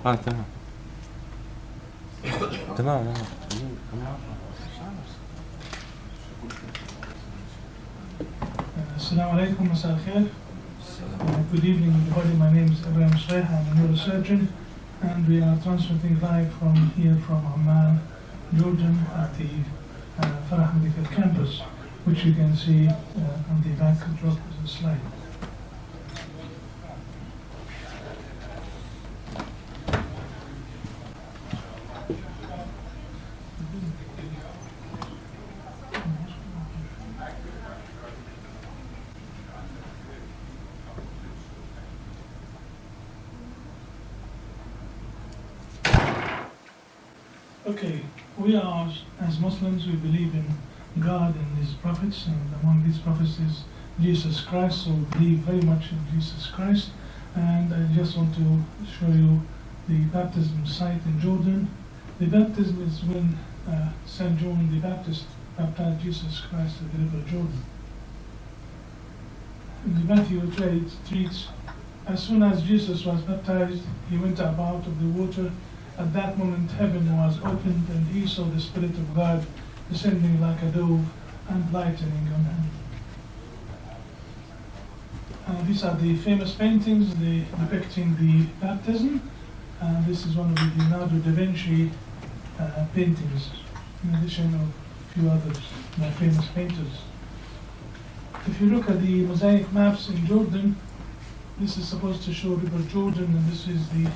تمام تمام. Assalamu alaikum, masal khair. Good evening, everybody. My name is Ibrahim Sbeih. I'm a neurosurgeon, and we are transmitting live from Amman, Jordan, at the Farah Medical Campus, which you can see on the backdrop of the slide. Okay, we are, as Muslims, we believe in God and His prophets, and among these prophets is Jesus Christ, so we believe very much in Jesus Christ. And I just want to show you the baptism site in Jordan. The baptism is when St. John the Baptist baptized Jesus Christ at the river Jordan. In the Matthew 8 treats, as soon as Jesus was baptized, he went up out of the water. At that moment heaven was opened, and he saw the Spirit of God descending like a dove and lightening on him. These are the famous paintings depicting the baptism. This is one of the Leonardo da Vinci paintings, in addition of a few others, famous painters. If you look at the mosaic maps in Jordan, this is supposed to show River Jordan, and this is the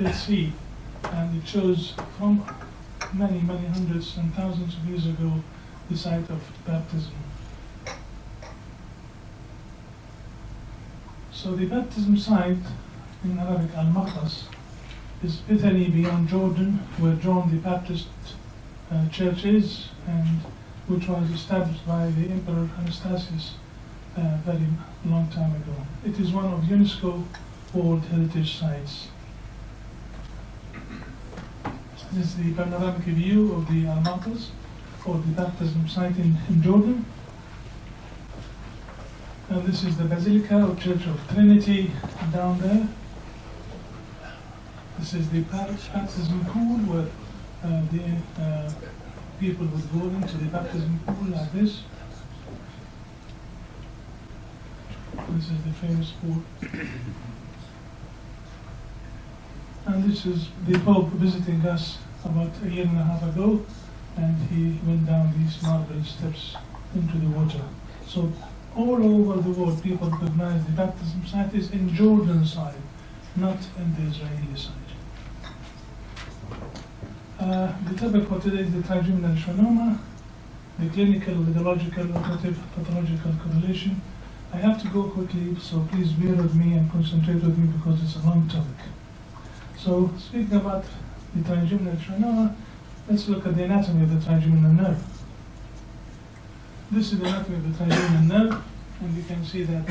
Dead Sea. And it shows from many hundreds and thousands of years ago the site of baptism. So the baptism site, in Arabic Al-Maqdas, is literally beyond Jordan, where John the Baptist church is, and which was established by the Emperor Anastasius very long time ago. It is one of UNESCO World Heritage Sites. This is the panoramic view of the Al-Maqdas, or the baptism site in Jordan. And this is the Basilica or Church of Trinity down there. This is the baptism pool where the people would go into the baptism pool like this. This is the famous pool. And this is the Pope visiting us about a year and a half ago, and he went down these marble steps into the water. So all over the world people recognize the baptism site is in Jordan side, not in the Israeli side. The topic for today is the Trigeminal Schwannoma, the clinical, radiological, operative, pathological correlation. I have to go quickly, so please bear with me and concentrate with me because it's a long topic. So, speaking about the trigeminal schwannoma, let's look at the anatomy of the trigeminal nerve. This is the anatomy of the trigeminal nerve, and you can see that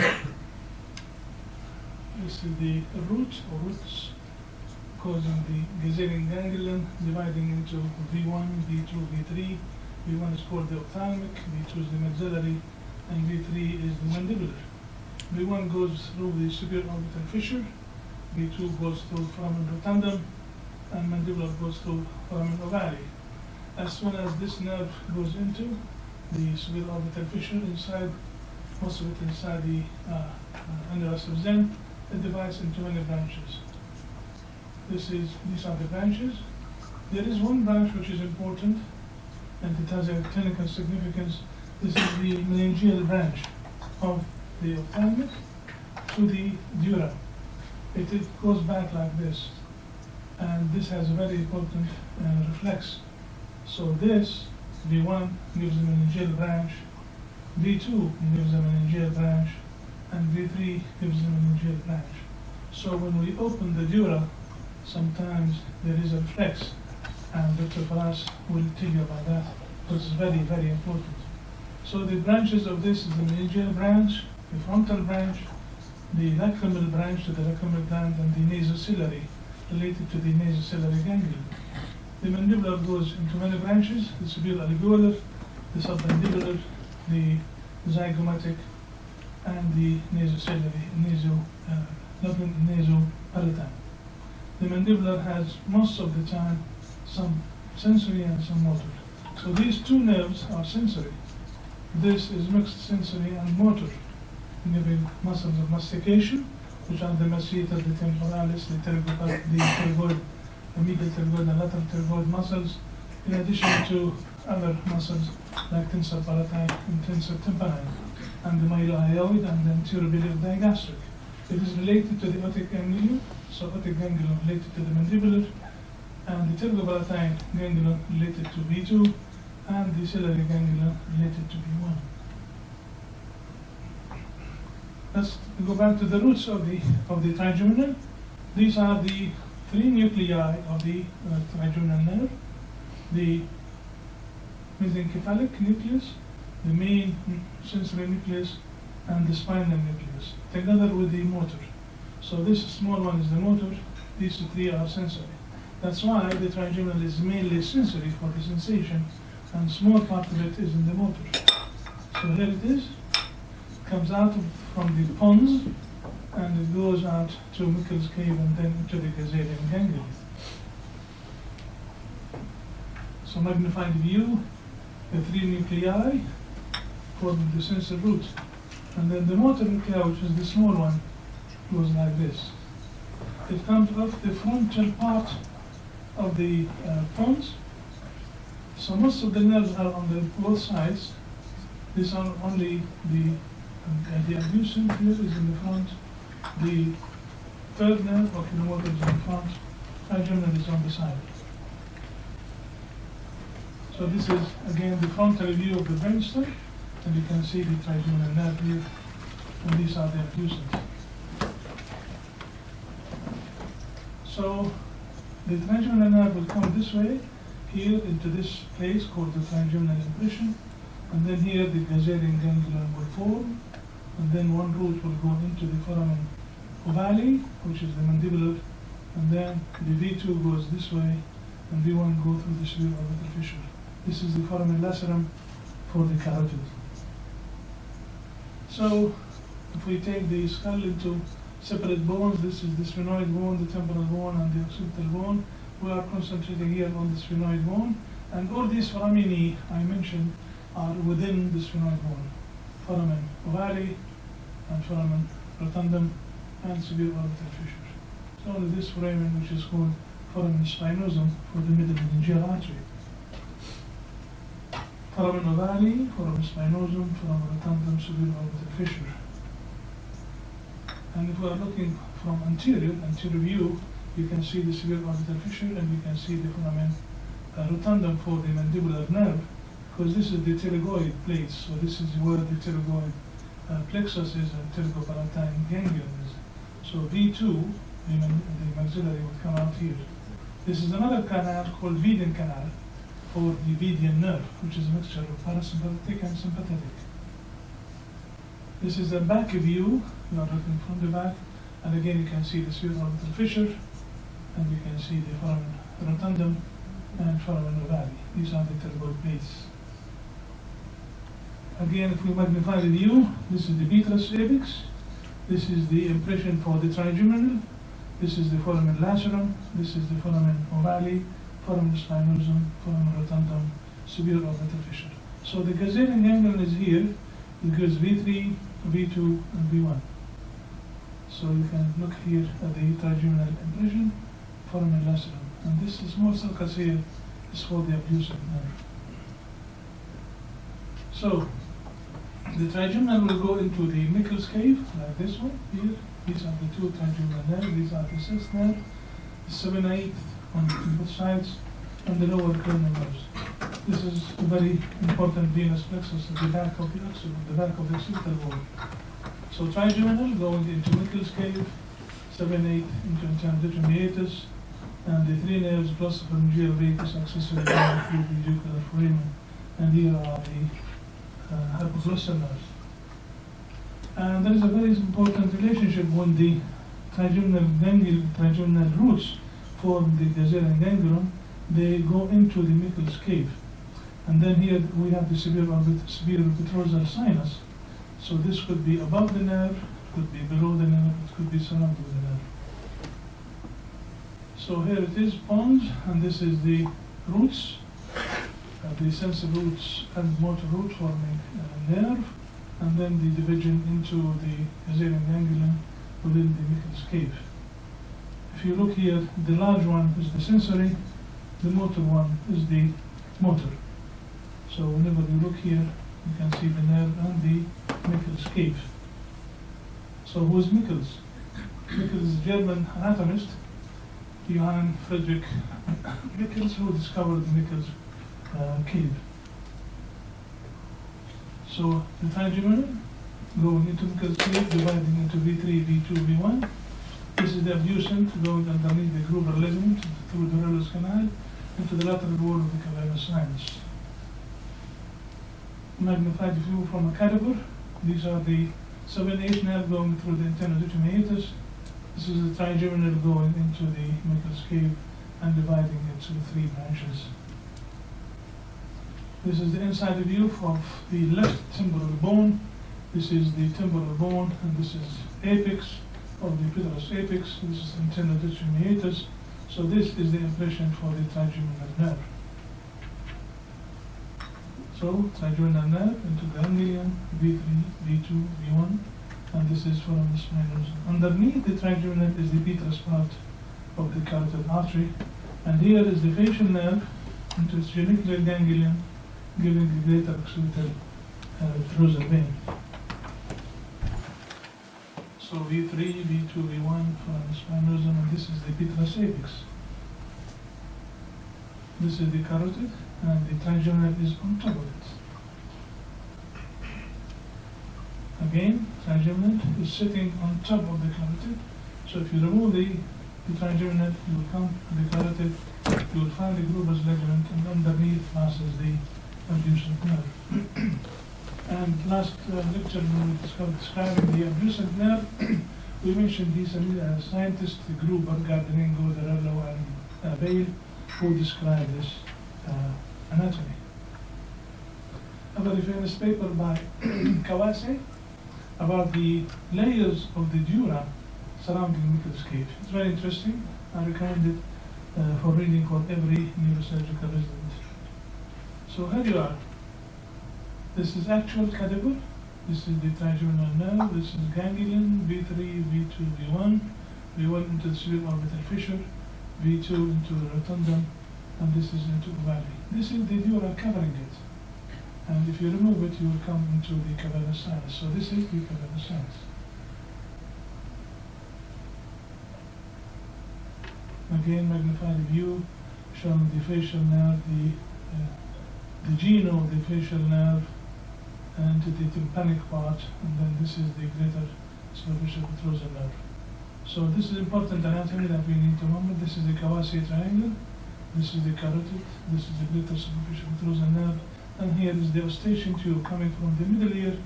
this is the root or roots causing the gazillion ganglion, dividing into V1, V2, V3. V1 is called the ophthalmic, V2 is the maxillary, and V3 is the mandibular. V1 goes through the superior orbital fissure, V2 goes through foramen rotundum, and mandibular goes through foramen ovale. As soon as this nerve goes into the superior orbital fissure inside, most of it inside the annulus of Zen, it divides into many branches. These are the branches. There is one branch which is important, and it has a clinical significance. This is the meningeal branch of the ophthalmic to the dura. It goes back like this, and this has a very important reflex. So this, V1 gives a meningeal branch, V2 gives a meningeal branch, and V3 gives a meningeal branch. So when we open the dura, sometimes there is a reflex, and Dr. Faras will tell you about that, because it's very, very important. So the branches of this is the meningeal branch, the frontal branch, the lacrimal branch to the lacrimal gland, and the nasociliary related to the nasociliary ganglion. The mandibular goes into many branches: the superior alveolar, the submandibular, the zygomatic, and the nasociliary, nasopalatal. the mandibular has most of the time some sensory and some motor. So these two nerves are sensory. This is mixed sensory and motor, giving muscles of mastication, which are the masseter, the temporalis, the pterygoid, the medial pterygoid and lateral pterygoid muscles, in addition to other muscles like tensor palatine and tensor tympani, and the mylohyoid and the anterobiliary digastric. It is related to the otic ganglion, so otic ganglion related to the mandibular, and the pterygopalatine ganglion related to V2, and the ciliary ganglion related to V1. Let's go back to the roots of the trigeminal. These are the three nuclei of the trigeminal nerve: the mesencephalic nucleus, the main sensory nucleus, and the spinal nucleus, together with the motor. So this small one is the motor, these three are sensory. That's why the trigeminal is mainly sensory for the sensation, and small part of it is in the motor. So here it is, comes out from the pons, and it goes out to Meckel's cave and then into the Gazalian ganglion. So magnified view, the three nuclei form the sensor root. And then the motor nuclei, which is the small one, goes like this. It comes off the frontal part of the pons. So most of the nerves are on both sides. These are only the abducent here is in the front. The third nerve, oculomotor, is in the front. Trigeminal is on the side. So this is again the frontal view of the brainstem, and you can see the trigeminal nerve here, and these are the abducents. So the trigeminal nerve will come this way, here into this place called the trigeminal impression, and then here the Gazalian ganglion will form, and then one root will go into the foramen ovale, which is the mandibular, and then the V2 goes this way, and V1 go through the subarorbital fissure. This is the foramen lacerum for the carotid. So if we take the skull into separate bones, this is the sphenoid bone, the temporal bone, and the occipital bone. We are concentrating here on the sphenoid bone, and all these foramini I mentioned are within the sphenoid bone. Foramen ovale, and foramen rotundum, and subarorbital fissure. So only this foramen, which is called foramen spinosum, for the middle meningeal artery. Foramen ovale, foramen spinosum, foramen rotundum, subarorbital fissure. And if we are looking from anterior view, you can see the subarorbital fissure, and you can see the foramen rotundum for the mandibular nerve, because this is the pterygoid place. So this is where the pterygoid plexus is and pterygopalatine ganglion is. So V2, the maxillary, would come out here. This is another canal called Vedian canal for the Vedian nerve, which is a mixture of parasympathetic and sympathetic. This is the back view. You are looking from the back, and again you can see the subarorbital fissure, and you can see the foramen rotundum and foramen ovale. These are the pterygoid plates. Again, if we magnify the view, this is the petrous apex. This is the impression for the trigeminal. This is the foramen lacerum. This is the foramen ovale, foramen spinosum, foramen rotundum, subarorbital fissure. So the Gazalian ganglion is here. It goes V3, V2, and V1. So you can look here at the trigeminal impression, foramen lacerum. And this small circles here is for the abducent nerve. So the trigeminal will go into the Meckel's cave, like this one here. These are the two trigeminal nerves. These are the sixth nerve, the 7th, 8th on both sides, and the lower cranial nerves. This is a very important venous plexus at the back of the occipital bone. So trigeminal going into Meckel's cave, 7, 8 into intermediate meatus, and the three nerves plus the pharyngeal radius accessory through the jugular foramen, and here are the hypoglossal nerves. And there is a very important relationship when the trigeminal roots form the Gazalian ganglion. They go into the Meckel's cave. And then here we have the subarorbital sinus. So this could be above the nerve, could be below the nerve, it could be surrounding the nerve. So here it is, pons, and this is the roots, the sensor roots and motor root forming nerve, and then the division into the Gazanian ganglion within the Michel's cave. If you look here, the large one is the sensory, the motor one is the motor. So whenever you look here, you can see the nerve and the Michel's cave. So who is Michels? Michels is a German anatomist, Johann Friedrich Michels, who discovered the Michel's cave. So the trigeminal going into Michel's cave, dividing into V3, V2, V1. This is the abducent going underneath the Gruber ligament through the Rellus canal into the lateral wall of the cavernous sinus. Magnified view from a cadaver. These are the 7-8 nerve going through the antenna meatus. This is the trigeminal going into the Michel's cave and dividing into 3 branches. This is the inside view of the left temporal bone. This is the temporal bone, and this is apex of the petrous apex. This is antenna meatus. So this is the impression for the trigeminal nerve. So trigeminal nerve into ganglion, V3, V2, V1, and this is foramen spinosus. Underneath the trigeminal is the petrous part of the carotid artery, and here is the facial nerve into its genicular ganglion, giving the greater occipital petrosal vein. So V3, V2, V1, foramen spinosum, and this is the petrous apex. This is the carotid, and the trigeminal is on top of it. Again, trigeminal is sitting on top of the carotid. So if you remove the trigeminal, you will come to the carotid, you will find the Gruber's ligament, and underneath passes the abducent nerve. And last lecture, when we discussed describing the abducent nerve, we mentioned these scientists, Gruber, Garderingo, Dorello, and Bale, who described this anatomy. A very famous paper by Kawase about the layers of the dura surrounding Michel's cave. It's very interesting. I recommend it for reading for every neurosurgical resident. So here you are. This is actual cadaver. This is the trigeminal nerve. This is ganglion, V3, V2, V1, V1 into the suborbital fissure, V2 into the rotundum, and this is into the valley. This is the dura covering it. And if you remove it, you will come into the cavernous sinus. So this is the cavernous sinus. Again, magnified view showing the facial nerve, the geno, the facial nerve, and the tympanic part, and then this is the greater superficial petrosal nerve. So this is important anatomy that we need to remember. This is the Kawase triangle, this is the carotid, this is the greater superficial petrosal nerve, and here is the eustachian tube coming from the middle ear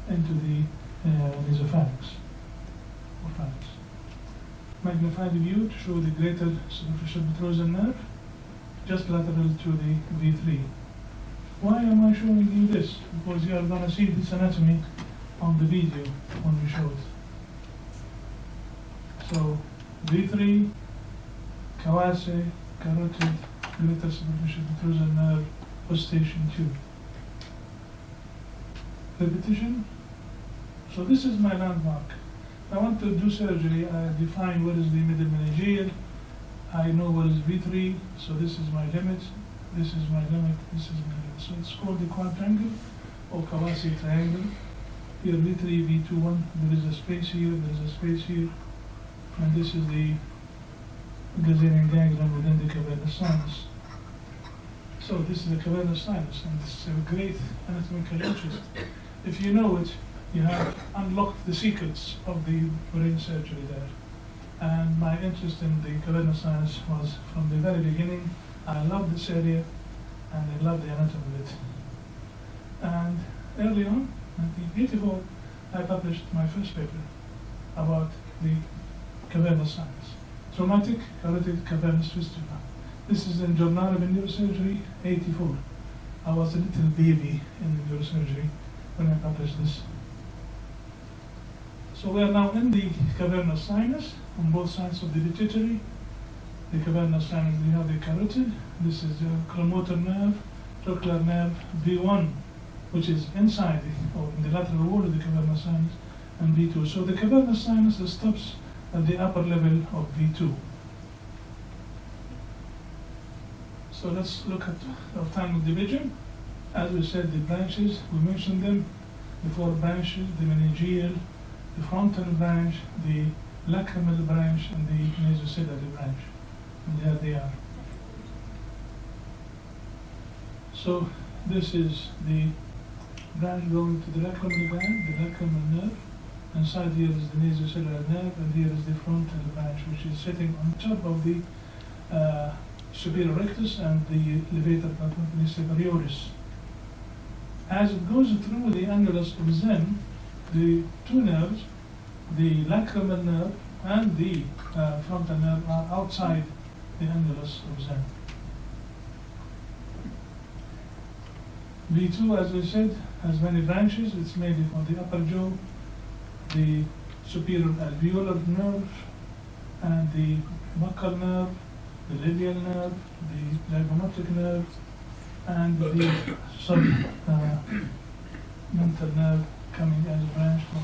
into the nasopharynx or pharynx. Magnified view to show the greater superficial petrosal nerve, just lateral to the V3. Why am I showing you this? Because you are going to see this anatomy on the video when we show it. So V3, Kawase, carotid, greater superficial petrosal nerve, eustachian tube. Repetition. So this is my landmark. I want to do surgery. I define what is the middle meningeal. I know what is V3, so this is my limit. This is my limit. This is my limit. So it's called the quadrangle or Kawase triangle. Here V3, V2, 1. There is a space here. There is a space here, and this is the Gazanian ganglion within the cavernous sinus. So this is the cavernous sinus, and this is a great anatomical interest. If you know it, you have unlocked the secrets of the brain surgery there. And my interest in the cavernous sinus was from the very beginning. I love this area, and I love the anatomy of it. And early on, 1984, I published my first paper about the cavernous sinus. Traumatic carotid cavernous fistula. This is in Journal of Neurosurgery, 84. I was a little baby in the neurosurgery when I published this. So we are now in the cavernous sinus on both sides of the pituitary, the cavernous sinus, we have the carotid. This is the crimotor nerve, trochlear nerve, V1, which is inside or in the lateral wall of the cavernous sinus, and V2. So the cavernous sinus stops at the upper level of V2. So let's look at the ophthalmic division. As we said, the branches, we mentioned them, the 4 branches, the meningeal, the frontal branch, the lacrimal branch, and the nasociliary branch. And there they are. So this is the branch going to the lacrimal gland, the lacrimal nerve. Inside here is the nasociliary nerve, and here is the frontal branch, which is sitting on top of the superior rectus and the levator patella superioris. As it goes through the annulus of Zen, the 2 nerves, the lacrimal nerve and the frontal nerve, are outside the annulus of Zen. V2, as we said, has many branches. It's made of the upper jaw, the superior alveolar nerve, and the buccal nerve, the labial nerve, the zygomatic nerve, and the mental nerve coming as a branch from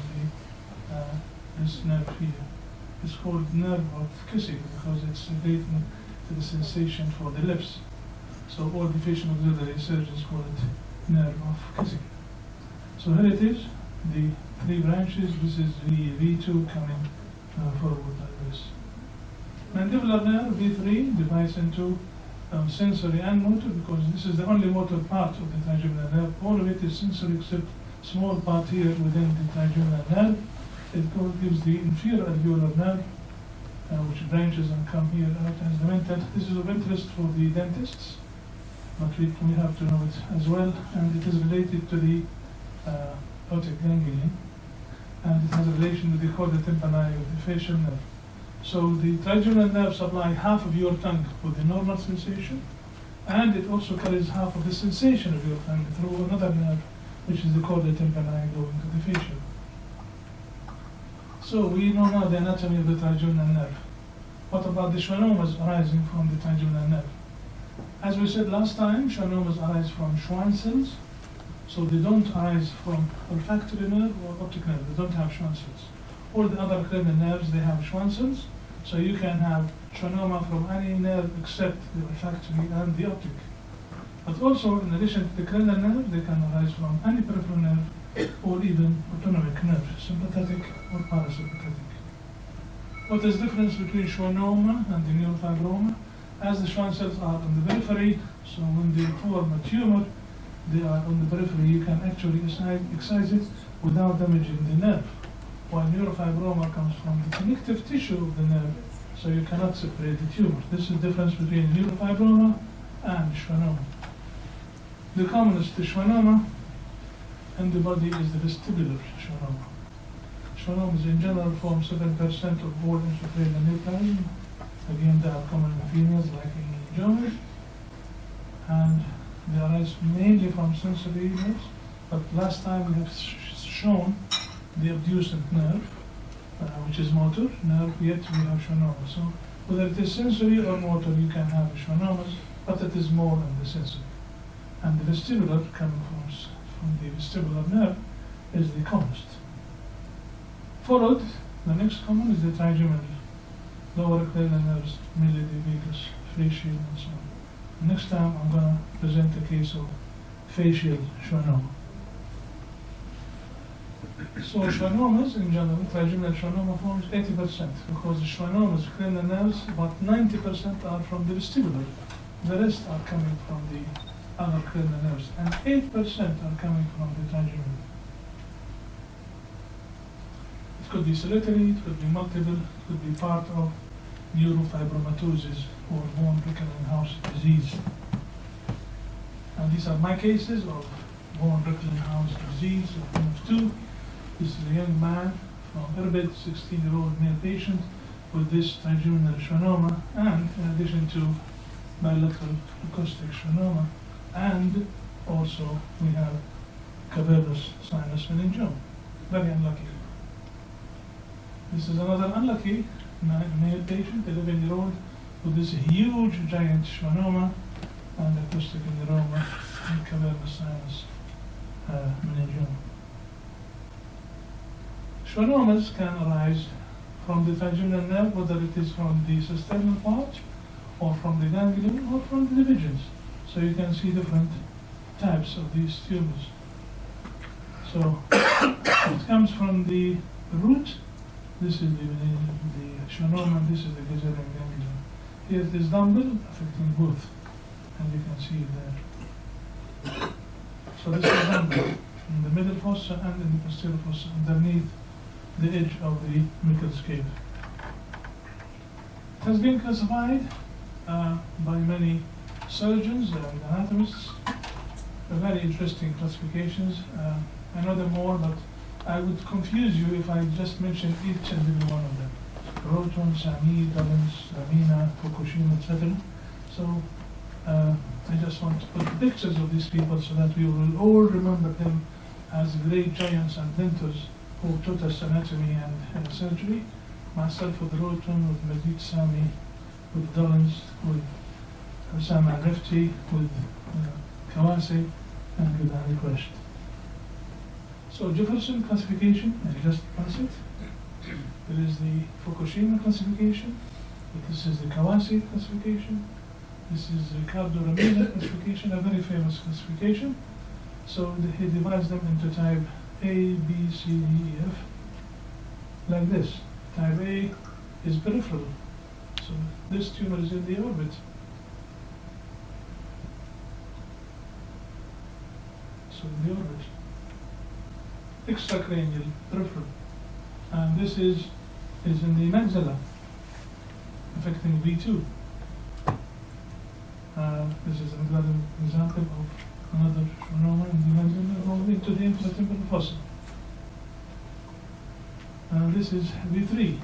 this nerve here. It's called nerve of kissing because it's related to the sensation for the lips. So all the facial auxiliary surgeons call it nerve of kissing. So here it is, the 3 branches. This is the V2 coming forward like this. Mandibular nerve, V3, divides into sensory and motor, because this is the only motor part of the trigeminal nerve. All of it is sensory except small part here within the trigeminal nerve. It gives the inferior alveolar nerve, which branches and come here out as the mental. This is of interest for the dentists, but we have to know it as well. And it is related to the otic ganglion, and it has a relation with the chordae tympani of the facial nerve. So the trigeminal nerve supply half of your tongue with the normal sensation, and it also carries half of the sensation of your tongue through another nerve, which is the chordae tympani going to the facial. So we know now the anatomy of the trigeminal nerve. What about the schwannomas arising from the trigeminal nerve? As we said last time, schwannomas arise from Schwann cells, so they don't arise from olfactory nerve or optic nerve. They don't have Schwann cells. All the other cranial nerves, they have Schwann cells, so you can have schwannoma from any nerve except the olfactory and the optic. But also, in addition to the cranial nerve, they can arise from any peripheral nerve or even autonomic nerve, sympathetic or parasympathetic. What is the difference between schwannoma and the neurofibroma? As the Schwann cells are on the periphery, so when they form a tumor, they are on the periphery. You can actually excise it without damaging the nerve. While neurofibroma comes from the connective tissue of the nerve, so you cannot separate the tumor. This is the difference between neurofibroma and schwannoma. The commonest schwannoma in the body is the vestibular schwannoma. Schwannomas in general form 7% of all intracranial neoplasm. Again, they are common in females like in Jones, and they arise mainly from sensory nerves. But last time we have shown the abducent nerve, which is motor nerve, yet we have schwannomas. So whether it is sensory or motor, you can have schwannomas, but it is more than the sensory. And the vestibular, coming from the vestibular nerve, is the commonest. Followed, the next common is the trigeminal, lower cranial nerves, mainly the vagus, facial, and so on. Next time I'm going to present a case of facial schwannoma. So schwannomas in general, trigeminal schwannoma forms 80%, because the schwannomas, cranial nerves, about 90% are from the vestibular. The rest are coming from the other cranial nerves, and 8% are coming from the trigeminal. It could be solitary, it could be multiple, it could be part of neurofibromatosis or bone Rickling house disease. And these are my cases of bone Rickling house disease of 2. This is a young man from Irbid, 16-year-old male patient with this trigeminal schwannoma, and in addition to bilateral acoustic schwannoma, and also we have cavernous sinus meningioma. Very unlucky. This is another unlucky male patient, 11-year-old, with this huge giant schwannoma and acoustic neuroma and cavernous sinus meningioma. Schwannomas can arise from the trigeminal nerve, whether it is from the cisternal part, or from the ganglion, or from the divisions. So you can see different types of these tumors. So it comes from the root. This is the schwannoma, and this is the gazetting ganglion. Here it is dumbbell, affecting both, and you can see it there. So this is dumbbell in the middle fossa and in the posterior fossa, underneath the edge of the microscope. It has been classified by many surgeons and anatomists. Very interesting classifications. I know them all, but I would confuse you if I just mentioned each and every one of them. Roton, Sami, Dobbins, Ramina, Fukushima, etc. So I just want to put pictures of these people so that we will all remember them as great giants and mentors who taught us anatomy and surgery. Myself with Roton, with Majid Sami, with Dollins, with Osama Rifti, with Kawase, and with Ali Quest. So Jefferson classification, I just pass it. There is the Fukushima classification. This is the Kawase classification. This is the Cardo-Ramina classification, a very famous classification. So he divides them into type A, B, C, D, E, F, like this. Type A is peripheral. So this tumor is in the orbit. So in the orbit. Extracranial, peripheral. And this is in the maxilla, affecting V2. This is another example of another schwannoma in the maxilla going into the infratemporal fossa. And this is V3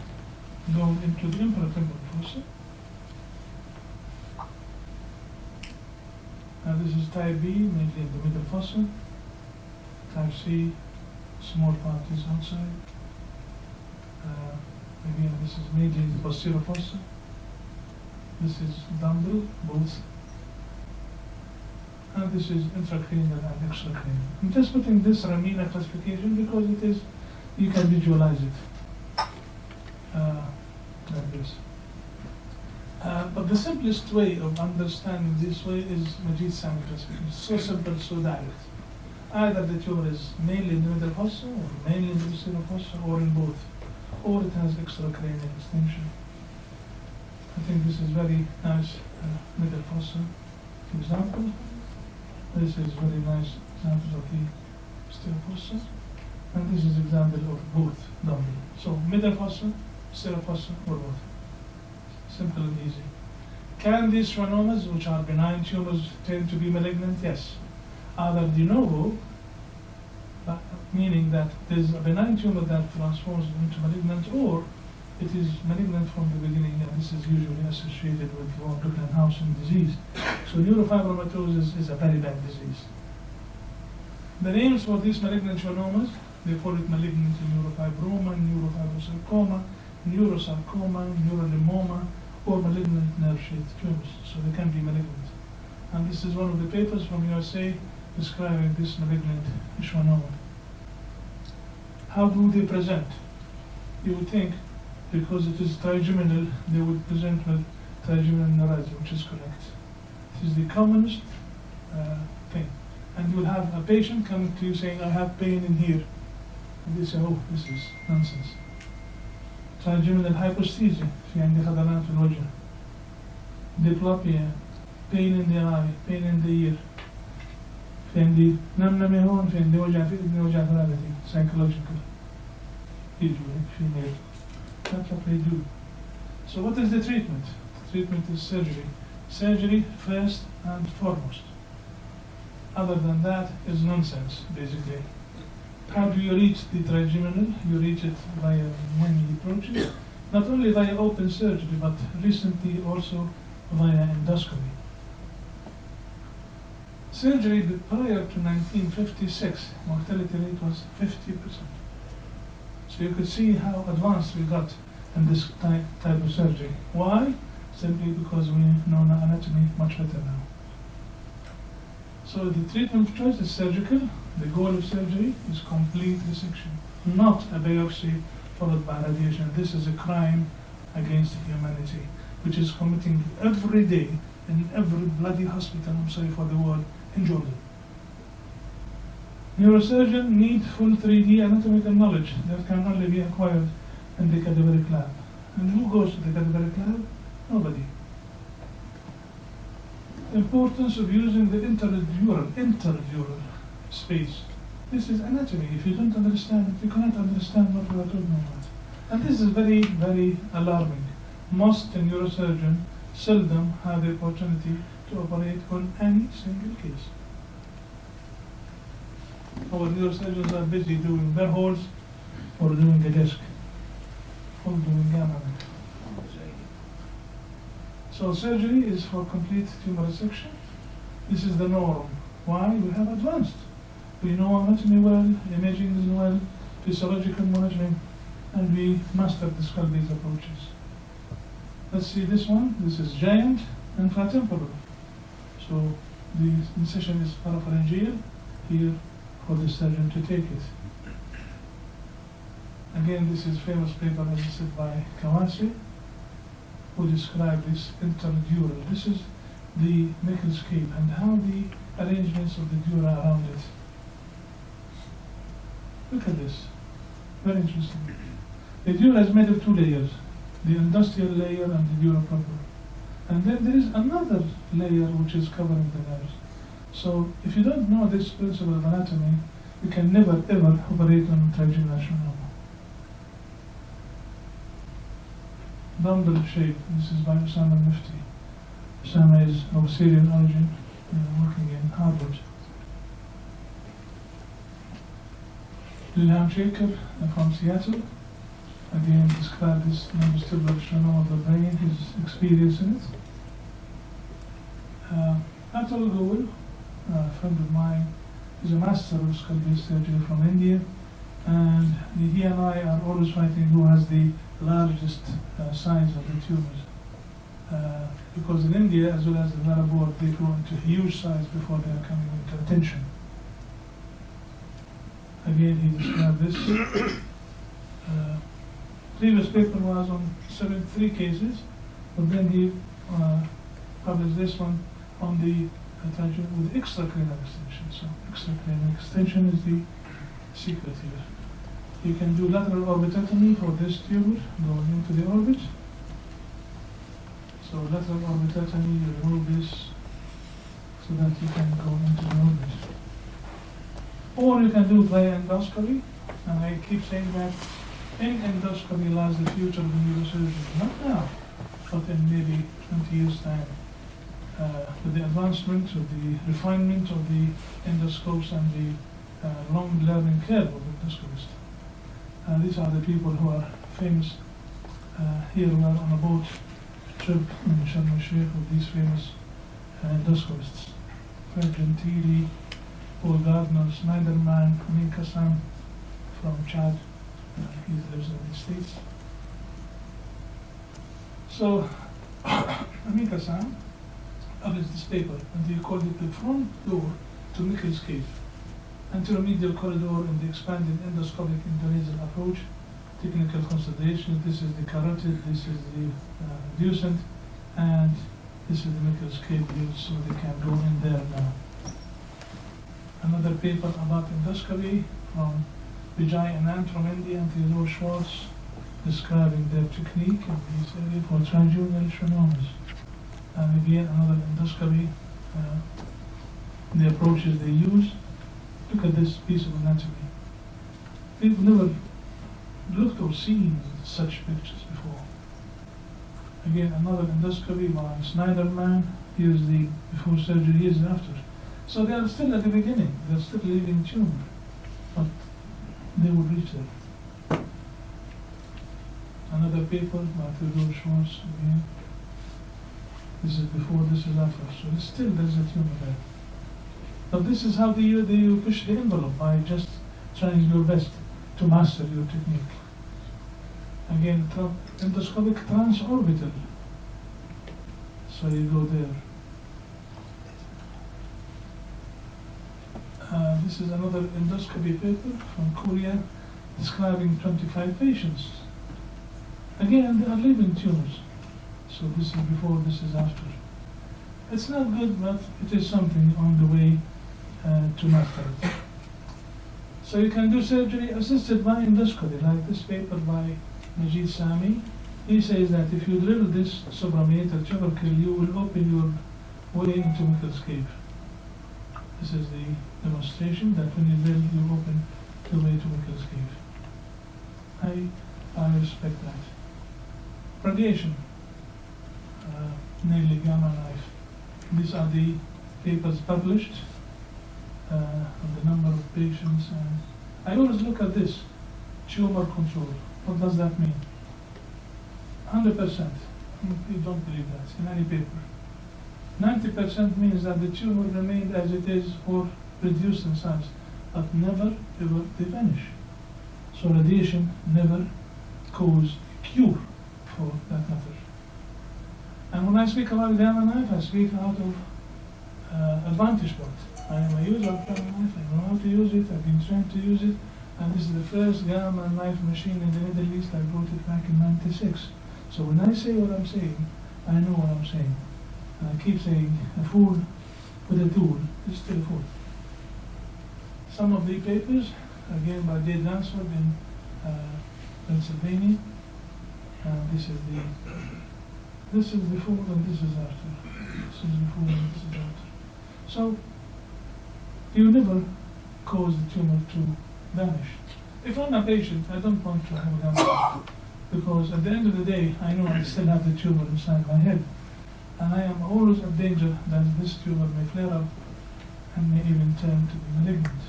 going into the infratemporal fossa. And this is type B, mainly in the middle fossa. Type C, small part is outside. Again, this is mainly in the posterior fossa. This is dumbbell, both. And this is intracranial and extracranial. I'm just putting this Ramina classification because it is, you can visualize it like this. But the simplest way of understanding this way is Majid Sami classification. So simple, so direct. Either the tumor is mainly in the middle fossa, or mainly in the posterior fossa, or in both. Or it has extracranial extension. I think this is very nice middle fossa example. This is very nice example of the posterior fossa. And this is example of both dumbbell. So middle fossa, posterior fossa, or both. Simple and easy. Can these schwannomas, which are benign tumors, tend to be malignant? Yes. Either de novo, meaning that there's a benign tumor that transforms into malignant, or it is malignant from the beginning, and this is usually associated with von Recklinghausen disease. So neurofibromatosis is a very bad disease. The names for these malignant schwannomas, they call it malignant neurofibroma, neurofibrosarcoma, neurosarcoma, neurolymphoma, or malignant nerve-shaped tumors. So they can be malignant. And this is one of the papers from USA describing this malignant schwannoma. How do they present? You would think, because it is trigeminal, they would present with trigeminal neuralgia, which is correct. This is the commonest thing. And you will have a patient come to you saying, I have pain in here. And they say, oh, this is nonsense. Trigeminal hyposthesia, في عندي خضلان في الوجه. Diplopia, pain in the eye, pain in the ear. في عندي نمنمة هون، في عندي وجع في إذني وجع في رقبتي. Psychological. Usually, female. That's what they do. So what is the treatment? The treatment is surgery. Surgery first and foremost. Other than that is nonsense, basically. How do you reach the trigeminal? You reach it via many approaches. Not only via open surgery, but recently also via endoscopy. Surgery prior to 1956, mortality rate was 50%. So you could see how advanced we got in this type of surgery. Why? simply because we know the anatomy much better now. So the treatment of choice is surgical. The goal of surgery is complete resection, not a biopsy followed by radiation. This is a crime against humanity, which is committing every day in every bloody hospital, I'm sorry for the word, in Jordan. Neurosurgeons need full 3D anatomical knowledge that can only be acquired in the cadaveric lab. And who goes to the cadaveric lab? Nobody. Importance of using the interdural space. This is anatomy. If you don't understand it, you cannot understand what we are talking about. And this is very, very alarming. Most neurosurgeons seldom have the opportunity to operate on any single case. Our neurosurgeons are busy doing bare holes or doing a disc or doing gamma. So surgery is for complete tumor resection. This is the norm. Why? We have advanced. We know anatomy well, imaging is well, physiological monitoring, and we mastered the skull-based approaches. Let's see this one. This is giant and infratemporal. So the incision is parapharyngeal here for the surgeon to take it. Again, this is famous paper, as I said, by Kawase, who described this interdural. This is the microscope and how the arrangements of the dura around it. Look at this. Very interesting. The dura is made of two layers, the industrial layer and the dura proper. And then there is another layer which is covering the nerves. So if you don't know this principle of anatomy, you can never ever operate on trigeminal schwannoma. Dumbbell shape. This is by Osama al-Mufti. Osama is of Syrian origin, working in Harvard. Wilhelm Shaker from Seattle, again described this vestibular schwannoma of the brain, his experience in it. Atul Goel, a friend of mine, is a master of skull-based surgery from India, and he and I are always fighting who has the largest size of the tumors. Because in India, as well as in Arab, they go into huge size before they are coming into attention. Again, he described this. Previous paper was on 73 cases, but then he published this one on the with extracranial extension. So extracranial extension is the secret here. You can do lateral orbitectomy for this tumor going into the orbit. So lateral orbitectomy, you remove this so that you can go into the orbit. Or you can do dry endoscopy, and I keep saying that in endoscopy lies the future of neurosurgery. Not now, but in maybe 20 years' time. With the advancement, with the refinement of the endoscopes and the long learning curve of endoscopists. These are the people who are famous. Here we are on a boat trip in Sharm el-Sheikh with these famous endoscopists. Fred Gentili, Paul Gardner, Snyderman, Amin Kassan from Chad. He lives in the States. So, Amin Kassan published this paper, and he called it the front door to Mikkel's cave. Anteromedial corridor in the expanded endoscopic Indonesian approach. Technical considerations. This is the carotid, this is the reducent, and this is the Mikkel's cave used, so they can go in there now. Another paper about endoscopy from Vijay Anand from India and Theodore Schwartz, describing their technique in this area for trigeminal schwannomas. And again, another endoscopy, the approaches they use. Look at this piece of anatomy. They've never looked or seen such pictures before. Again, another endoscopy by Snyderman. Here's the before surgery, years after. So they are still at the beginning. They're still leaving tumor, but they will reach there. Another paper by Theodore Schwartz again. This is before, this is after. So still there's a tumor there. But this is how you push the envelope, by just trying your best to master your technique. Again, endoscopic transorbital. So you go there. This is another endoscopy paper from Korea describing 25 patients. Again, they are living tumors. So this is before, this is after. It's not good, but it is something on the way to master it. So you can do surgery assisted by endoscopy, like this paper by Majid Sami. He says that if you drill this suprameatal tubercle, you will open your way into microscope. This is the demonstration that when you drill, you open the way to microscope. I respect that. Radiation, namely gamma knife. These are the papers published on the number of patients. And I always look at this, tumor control. What does that mean? 100%. You don't believe that in any paper. 90% means that the tumor remained as it is or reduced in size, but never ever they vanish. So radiation never causes a cure for that matter. And when I speak about gamma knife, I speak out of advantage point. I am a user of gamma knife, I know how to use it, I've been trained to use it, and this is the first gamma knife machine in the Middle East. I brought it back in '96. So when I say what I'm saying, I know what I'm saying. And I keep saying, a fool with a tool is still a fool. Some of the papers, again by Dave Lansford in Pennsylvania, this is the fool and this is after. This is before and this is after. So, you never cause the tumor to vanish. If I'm a patient, I don't want to have a gamma knife, because at the end of the day, I know I still have the tumor inside my head. And I am always in danger that this tumor may flare up and may even turn to be malignant.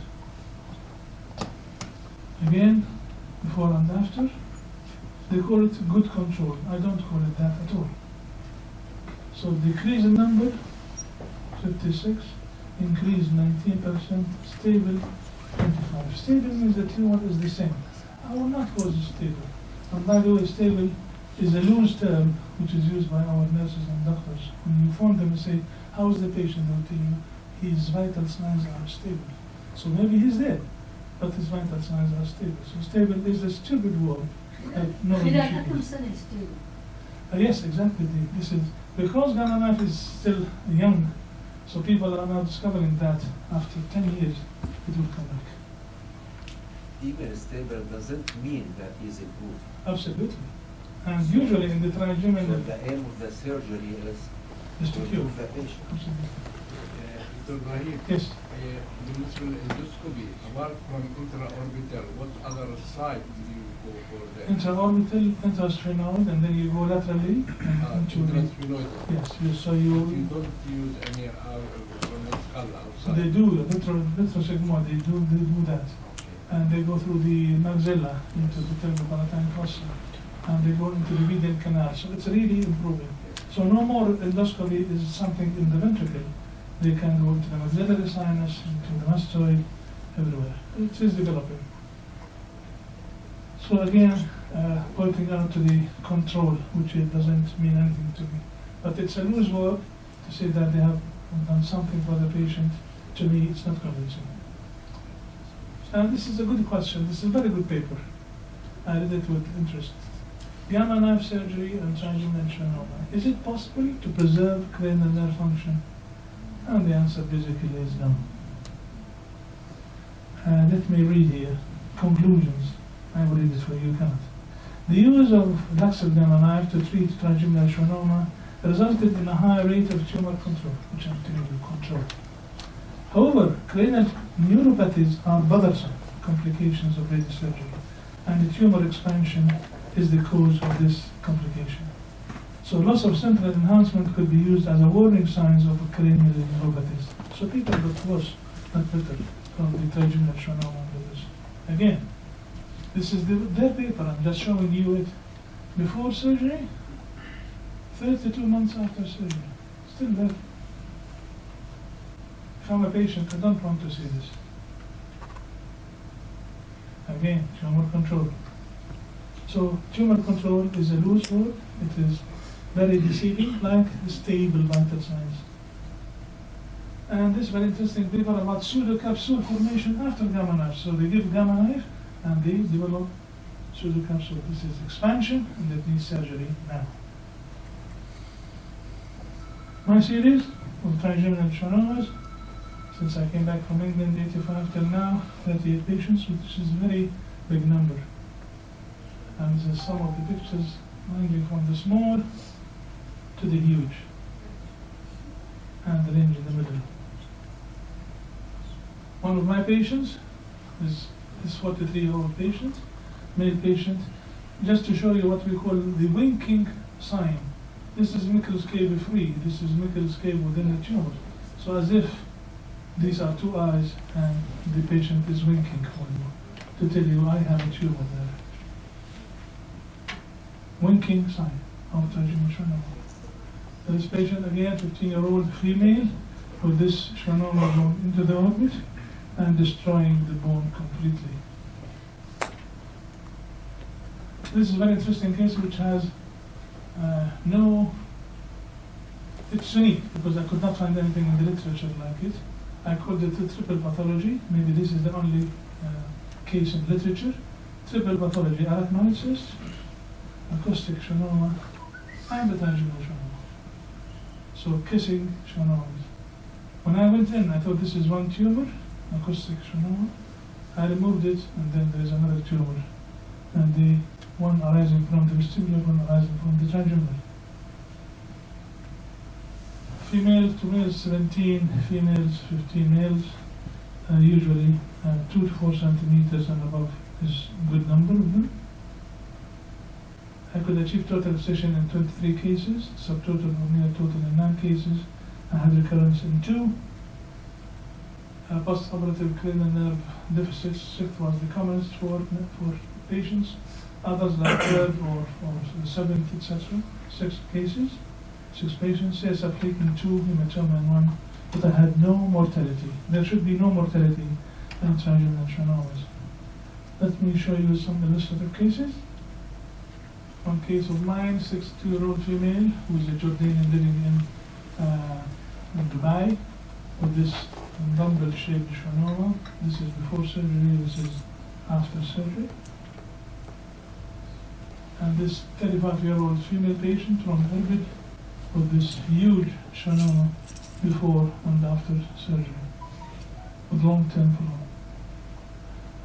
Again, before and after, they call it good control. I don't call it that at all. So decrease in number, 56, increase 19%, stable, 25. Stable means the tumor is the same. I will not call it stable. And by the way, stable is a loose term which is used by our nurses and doctors. When you phone them and say, how is the patient, they'll tell you his vital signs are stable. So maybe he's dead, but his vital signs are stable. So stable is a stupid word that no one should use. Yes, exactly. This is because gamma knife is still young, so people are now discovering that after 10 years it will come back. Even stable doesn't mean that he's improved. Absolutely. And usually in the trigeminal... So the aim of the surgery is to cure the patient. Absolutely. Dr. Ibrahim, Yes. بالنسبة للإندوسكوبي, apart from intraorbital, what other side do you go for the Intraorbital, intrasphenoid, and then you go laterally into the... intrasphenoid? Yes, so You you... don't use any from the skull outside? They do, the vitrosigmoid, they do that. And they go through the maxilla into the termopalatine fossa, and they go into the median canal. So it's really improving. So no more endoscopy is something in the ventricle. They can go into the maxillary sinus, into the mastoid, everywhere. It is developing. So again, pointing out to the control, which it doesn't mean anything to me. But it's a loose word to say that they have done something for the patient. To me, it's not convincing. And this is a good question. This is a very good paper. I read it with interest. Gamma knife surgery and trigeminal schwannoma. Is it possible to preserve cranial nerve function? And the answer basically is no. Let me read here. Conclusions. I will read it for you, can't. The use of Luxel gamma knife to treat trigeminal schwannoma resulted in a high rate of tumor control, which I'm telling you, control. However, cranial neuropathies are bothersome complications of radiosurgery, and the tumor expansion is the cause of this complication. So loss of central enhancement could be used as a warning signs of cranial neuropathies. So people got worse, not better, from the trigeminal schwannoma with this. Again, this is their paper. I'm just showing you it before surgery, 32 months after surgery, still there. If I'm a patient, I don't want to see this. Again, tumor control. So tumor control is a loose word. It is very deceiving, like stable vital signs. And this very interesting paper about pseudocapsule formation after gamma knife. So they give gamma knife and they develop pseudocapsule. This is expansion and that needs surgery now. My series of trigeminal schwannomas, since I came back from England 85 till now, 38 patients, which is a very big number. And this is some of the pictures ranging from the small to the huge, and the range in the middle. One of my patients is this 43-year-old patient, male patient, just to show you what we call the winking sign. This is Michel's cave free, this is Michel's cave within the tumor. So as if these are two eyes and the patient is winking for you, to tell you I have a tumor there. Winking sign of trigeminal schwannoma. This patient, again, 15-year-old female, with this schwannoma going into the orbit and destroying the bone completely. This is a very interesting case which has it's unique because I could not find anything in the literature like it. I called it a triple pathology. Maybe this is the only case in literature. Triple pathology, arachnoid cyst, acoustic schwannoma, and the trigeminal schwannoma. So kissing schwannomas. When I went in, I thought this is one tumor, acoustic schwannoma. I removed it, and then there is another tumor. And the one arising from the vestibular, one arising from the trigeminal. Females to males 17, females 15 males. Usually 2 to 4 centimeters and above is a good number of them. I could achieve total excision in 23 cases, subtotal or near total in 9 cases. I had recurrence in 2. Post-operative cranial nerve deficits, 6th was the commonest for patients. Others like 3rd or 7th, etc. 6 cases, 6 patients. CSF leaking 2, hematoma in 1. But I had no mortality. There should be no mortality in trigeminal schwannomas. Let me show you some illustrative cases. One case of mine, 62-year-old female who is a Jordanian living in Dubai with this dumbbell-shaped schwannoma. This is before surgery, this is after surgery. And this 35-year-old female patient from Ibrahim with this huge schwannoma before and after surgery with long-term follow-up.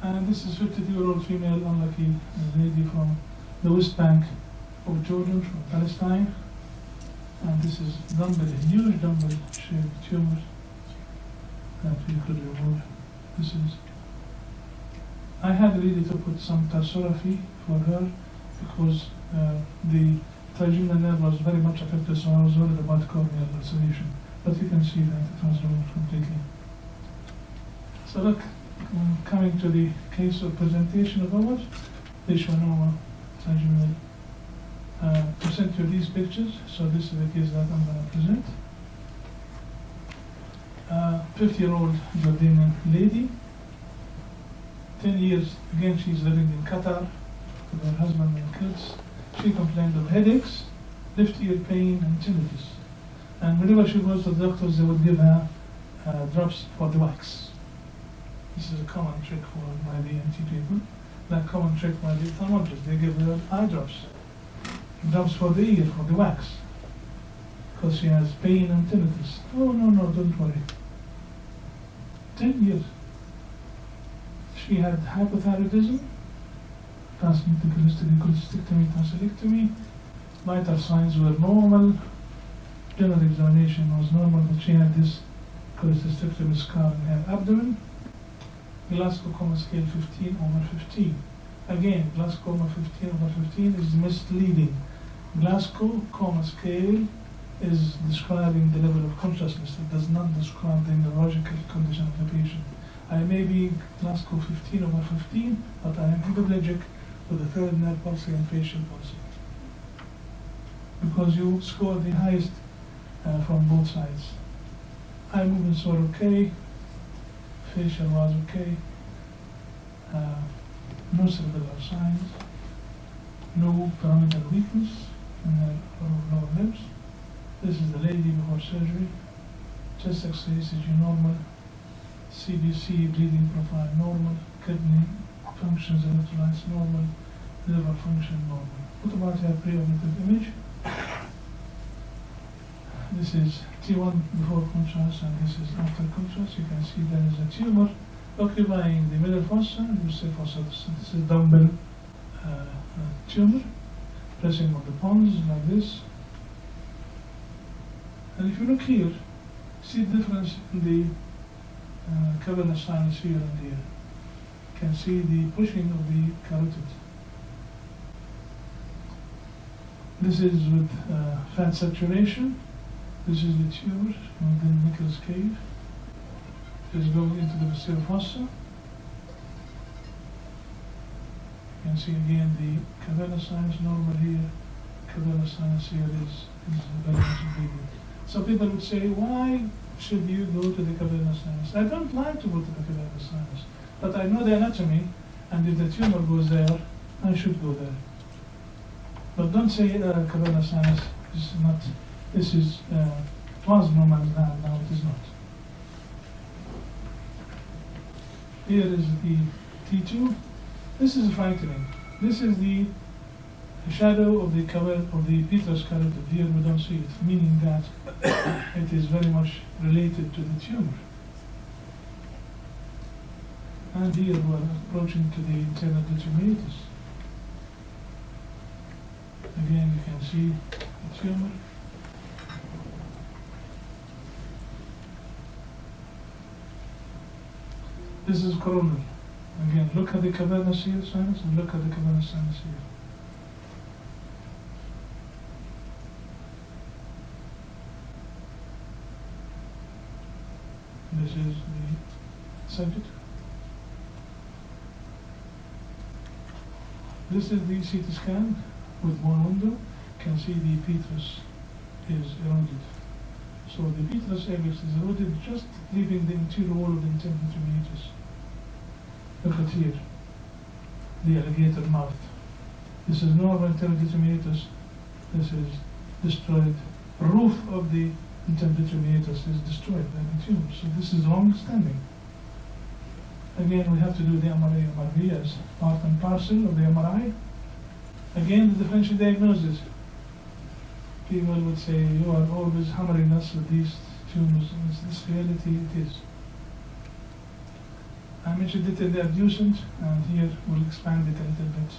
And this is 52-year-old female unlucky lady from the West Bank of Jordan, from Palestine. And this is huge dumbbell-shaped tumor that we could remove. This is. I had really to put some tarsorraphy for her because the trigeminal nerve was very much affected, so I was worried about corneal ulceration. But you can see that it was removed completely. So look, coming to the case of presentation of ours, the schwannoma trigeminal. Present you these pictures, so this is the case that I'm going to present. 50-year-old Jordanian lady, 10 years, again she's living in Qatar with her husband and kids. She complained of headaches, left ear pain and tinnitus. And whenever she goes to the doctors, they would give her drops for the wax. This is a common trick by the NT people. That common trick by the ophthalmologists. They give her eye drops for the ear, for the wax, because she has pain and tinnitus. Oh, no, don't worry. 10 years. She had hypothyroidism, transmitted cholecystectomy, tonsillectomy. Vital signs were normal. General examination was normal, but she had this cholecystectomy scar in her abdomen. Glasgow Coma Scale 15/15. Again, Glasgow Coma 15/15 is misleading. Glasgow Coma Scale is describing the level of consciousness. It does not describe the neurological condition of the patient. I may be Glasgow 15/15, but I am hemiplegic with a third nerve palsy and facial palsy. Because you score the highest from both sides. Eye movements were okay, facial was okay, no cerebellar signs, no pyramidal weakness, in her lower limbs. This is the lady before surgery. Chest X-ray ECG normal. CBC bleeding profile normal. Kidney functions, electrolytes normal. Liver function normal. What about her preoperative image? This is T1 before contrast and this is after contrast. You can see there is a tumor occupying the middle fossa and you say fossa. This is dumbbell tumor pressing on the pons like this. And if you look here, see the difference in the cavernous sinus here and here. You can see the pushing of the carotid. This is with fat saturation. This is the tumor within Nicholas cave. It is going into the posterior fossa. You can see again the cavernous sinus normal here. Cavernous sinus here is very much bleeding. So people would say, why should you go to the cavernous sinus? I don't like to go to the cavernous sinus, but I know the anatomy, and if the tumor goes there, I should go there. But don't say cavernous sinus is not. This is was no man's land, now it is not. Here is the T2. This is frightening. This is the shadow of the cover of the petrous carotid. Here we don't see it, meaning that it is very much related to the tumor. And here we are approaching to the internal determinatus. Again, you can see the tumor. This is coronal. Again, look at the cavernous here sinus and look at the cavernous sinus here. This is the subject. This is the CT scan with one window. You can see the petrous is eroded. So the petrous apex is eroded, just leaving the interior wall of the internal determinatus. Look at here, the alligator mouth. This is normal internal determinatus. This is destroyed. The roof of the internal determinatus is destroyed by the tumor. So this is long standing. Again, we have to do the MRI MRV as part and parcel of the MRI. Again, the differential diagnosis. People would say, you are always hammering us with these tumors. Is this reality? It is. I mentioned it in the adjacent, and here we'll expand it a little bit.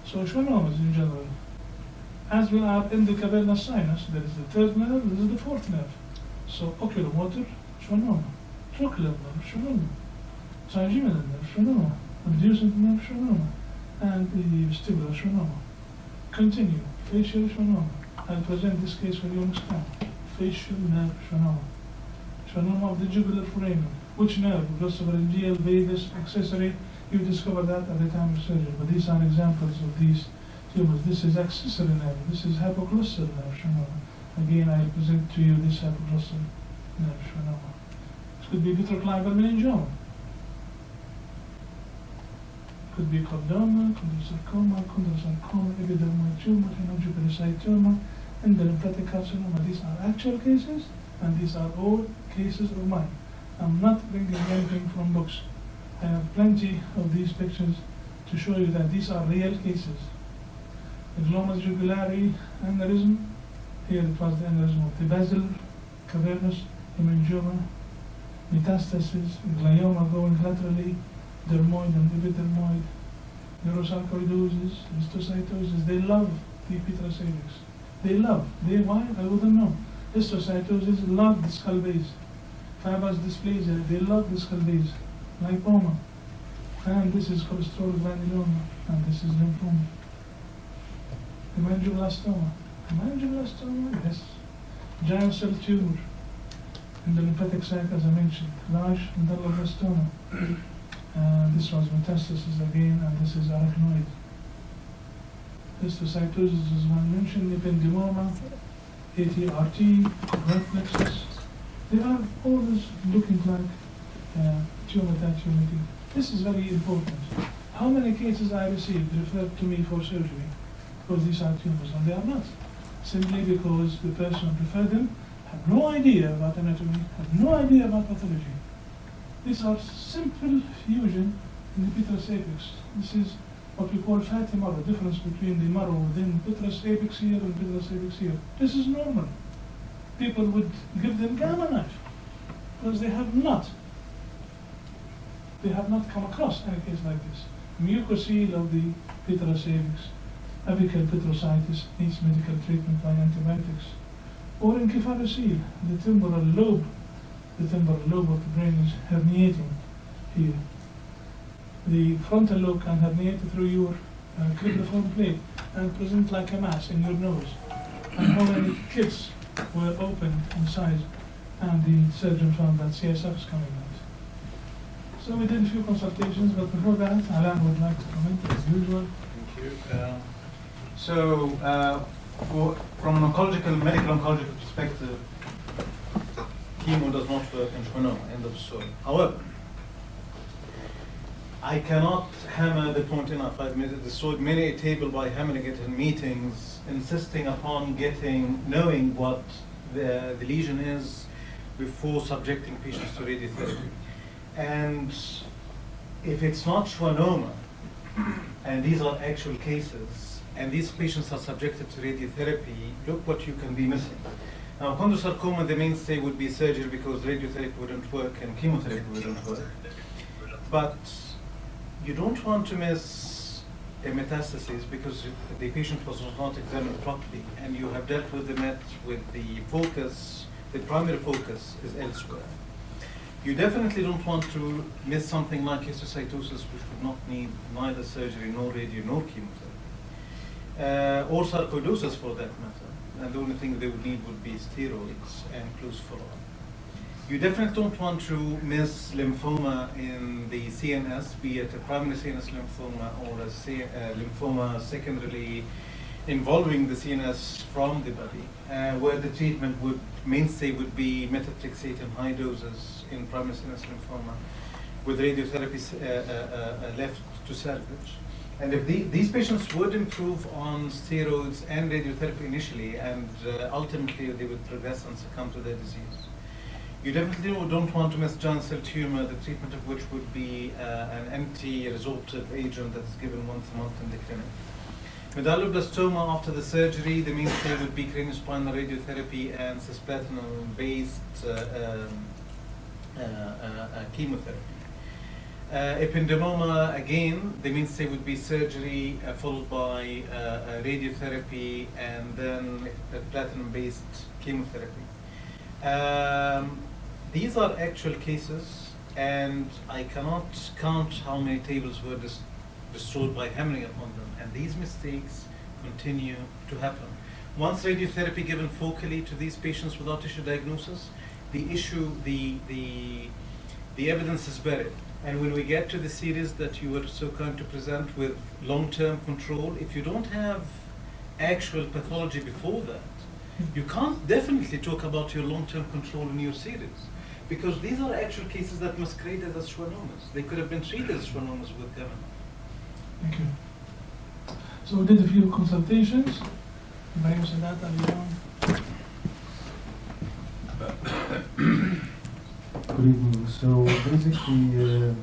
So schwannomas in general. As we are in the cavernous sinus, there is the third nerve, there is the fourth nerve. So oculomotor, schwannoma. Trochlear nerve, schwannoma. Trigeminal nerve, schwannoma. Adjacent nerve, schwannoma. And the vestibular schwannoma. Continue. Facial schwannoma. I'll present this case for you next time. Facial nerve schwannoma. Schwannoma of the jugular foramen. Which nerve? Glossopharyngeal, vagus, accessory. You discover that at the time of surgery. But these are examples of these tumors. This is accessory nerve. This is hypoglossal nerve schwannoma. Again, I'll present to you this hypoglossal nerve schwannoma. It could be vitroclival meningioma. Could be chordoma, chondrosarcoma, chondrosarcoma, epidermoid tumor, hemangioperitocyte tumor, and the lymphatic carcinoma. These are actual cases, and these are all cases of mine. I'm not bringing anything from books. I have plenty of these pictures to show you that these are real cases. The glomus jugulare aneurysm, here it was the aneurysm of the basilar cavernous hemangioma, metastasis, glioma going laterally, dermoid and epidermoid, neurosarcoidosis, histocytosis. They love the petrous apex. They love. They why? I wouldn't know. Histocytosis love the skull base. Fibrous dysplasia, they love the skull base. Lipoma. And this is cholesterol granuloma. And this is lymphoma. Hemangioblastoma. Hemangioblastoma, yes. Giant cell tumor in the lymphatic sac, as I mentioned. Large medulloblastoma. This was metastasis again, and this is arachnoid. Histocytosis is one mentioned, ependymoma, ATRT, right plexus. They are always looking like tumor tachyometry. This is very important. How many cases I received referred to me for surgery because these are tumors, and they are not. simply because the person who referred them had no idea about anatomy, had no idea about pathology. These are simple fusion in the petrous apex. This is what we call fatty marrow, difference between the marrow within petrous apex here and petrous apex here. This is normal. People would give them gamma knife because they have not come across any case like this. Mucocele of the petrous apex, apical petrositis needs medical treatment by antibiotics. Or encephalocele, the temporal lobe of the brain is herniating here. The frontal lobe can herniate through your cribriform plate and present like a mass in your nose. And how many kids were opened inside, and the surgeon found that CSF is coming out. So we did a few consultations, but before that, Alan would like to comment as usual. Thank you. From an medical oncological perspective, chemo does not work in schwannoma, end of story. However, I cannot hammer the point enough. I've destroyed many a table by hammering it in meetings, insisting upon knowing what the lesion is before subjecting patients to radiotherapy. And if it's not schwannoma, and these are actual cases, and these patients are subjected to radiotherapy, look what you can be missing. Now, chondrosarcoma, the mainstay would be surgery because radiotherapy wouldn't work and chemotherapy wouldn't work. But you don't want to miss a metastasis because the patient was not examined properly, and you have dealt with the met with the focus, the primary focus is elsewhere. You definitely don't want to miss something like histiocytosis, which would not need neither surgery, nor radio, nor chemotherapy, or sarcoidosis for that matter. And the only thing they would need would be steroids and close follow-up. You definitely don't want to miss lymphoma in the CNS, be it a primary CNS lymphoma or a lymphoma secondarily involving the CNS from the body, where the treatment mainstay would be methotrexate in high doses in primary CNS lymphoma, with radiotherapy left to salvage. And if these patients would improve on steroids and radiotherapy initially, and ultimately they would progress and succumb to their disease. You definitely don't want to miss giant cell tumor, the treatment of which would be an anti-resorptive agent that's given once a month in the clinic. Medulloblastoma after the surgery, the mainstay would be craniospinal radiotherapy and cisplatin-based chemotherapy. Ependymoma, again, the mainstay would be surgery followed by radiotherapy and then platinum-based chemotherapy. These are actual cases, and I cannot count how many tables were destroyed by hammering upon them, and these mistakes continue to happen. Once radiotherapy given focally to these patients without tissue diagnosis, the evidence is buried. And when we get to the series that you were so kind to present with long-term control, if you don't have actual pathology before that, you can't definitely talk about your long-term control in your series, because these are actual cases that masqueraded as schwannomas. They could have been treated as schwannomas with gamma. Thank you. So we did a few consultations. Ibrahim Sadat, Good evening. So basically,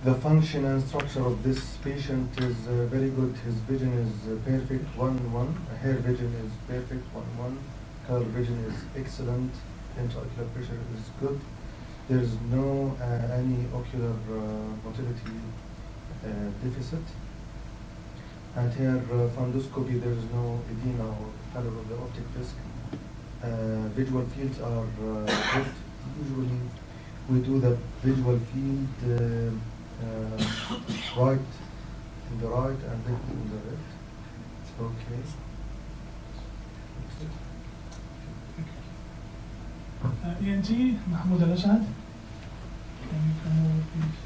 the function and structure of this patient is very good. His vision is perfect, 1-1. Hair vision is perfect, 1-1. Color vision is excellent. Intraocular pressure is good. There is no any ocular motility deficit. And here, fundoscopy, there is no edema or color of the optic disc. Visual fields are good. Usually, we do the visual field right in the right and left in the left. Okay. ENT, Mahmoud Al-Asad. Can you come over, please?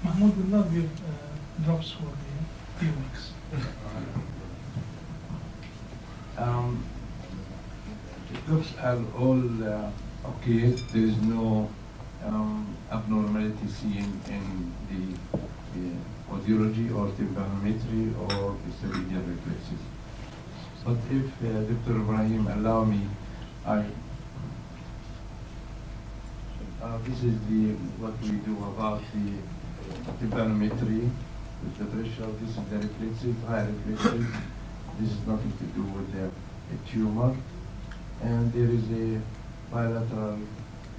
Mahmoud will not give drops for the earwax. It looks all okay. There is no abnormality seen in the audiology or tympanometry or cerebral reflexes. But if Dr. Ibrahim allow me, this is what we do about the tympanometry with the pressure. This is the reflexive, high reflexive. This is nothing to do with the tumor. And there is a bilateral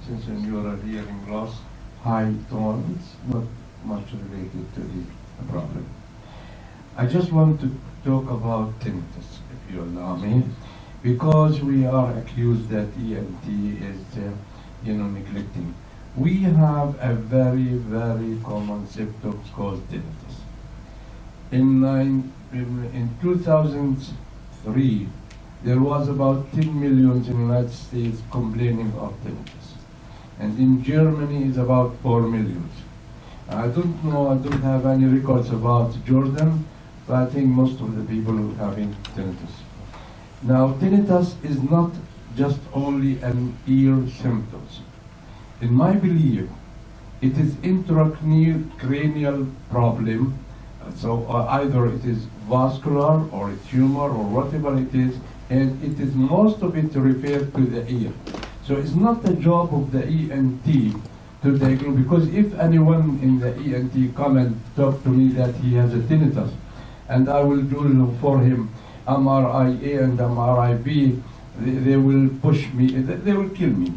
sensorineural hearing loss, high tone. It's not much related to the problem. I just want to talk about tinnitus, if you allow me, because we are accused that ENT is, neglecting. We have a very, very common symptom called tinnitus. In 2003, there was about 10 million in the United States complaining of tinnitus. And in Germany is about 4 million. I don't know, I don't have any records about Jordan, but I think most of the people are having tinnitus. Now, tinnitus is not just only an ear symptoms. In my belief, it is intracranial problem. So either it is vascular or a tumor or whatever it is, and it is most of it referred to the ear. So it's not the job of the ENT to diagnose, because if anyone in the ENT come and talk to me that he has a tinnitus, and I will do for him MRI-A and MRI-B, they will push me, they will kill me,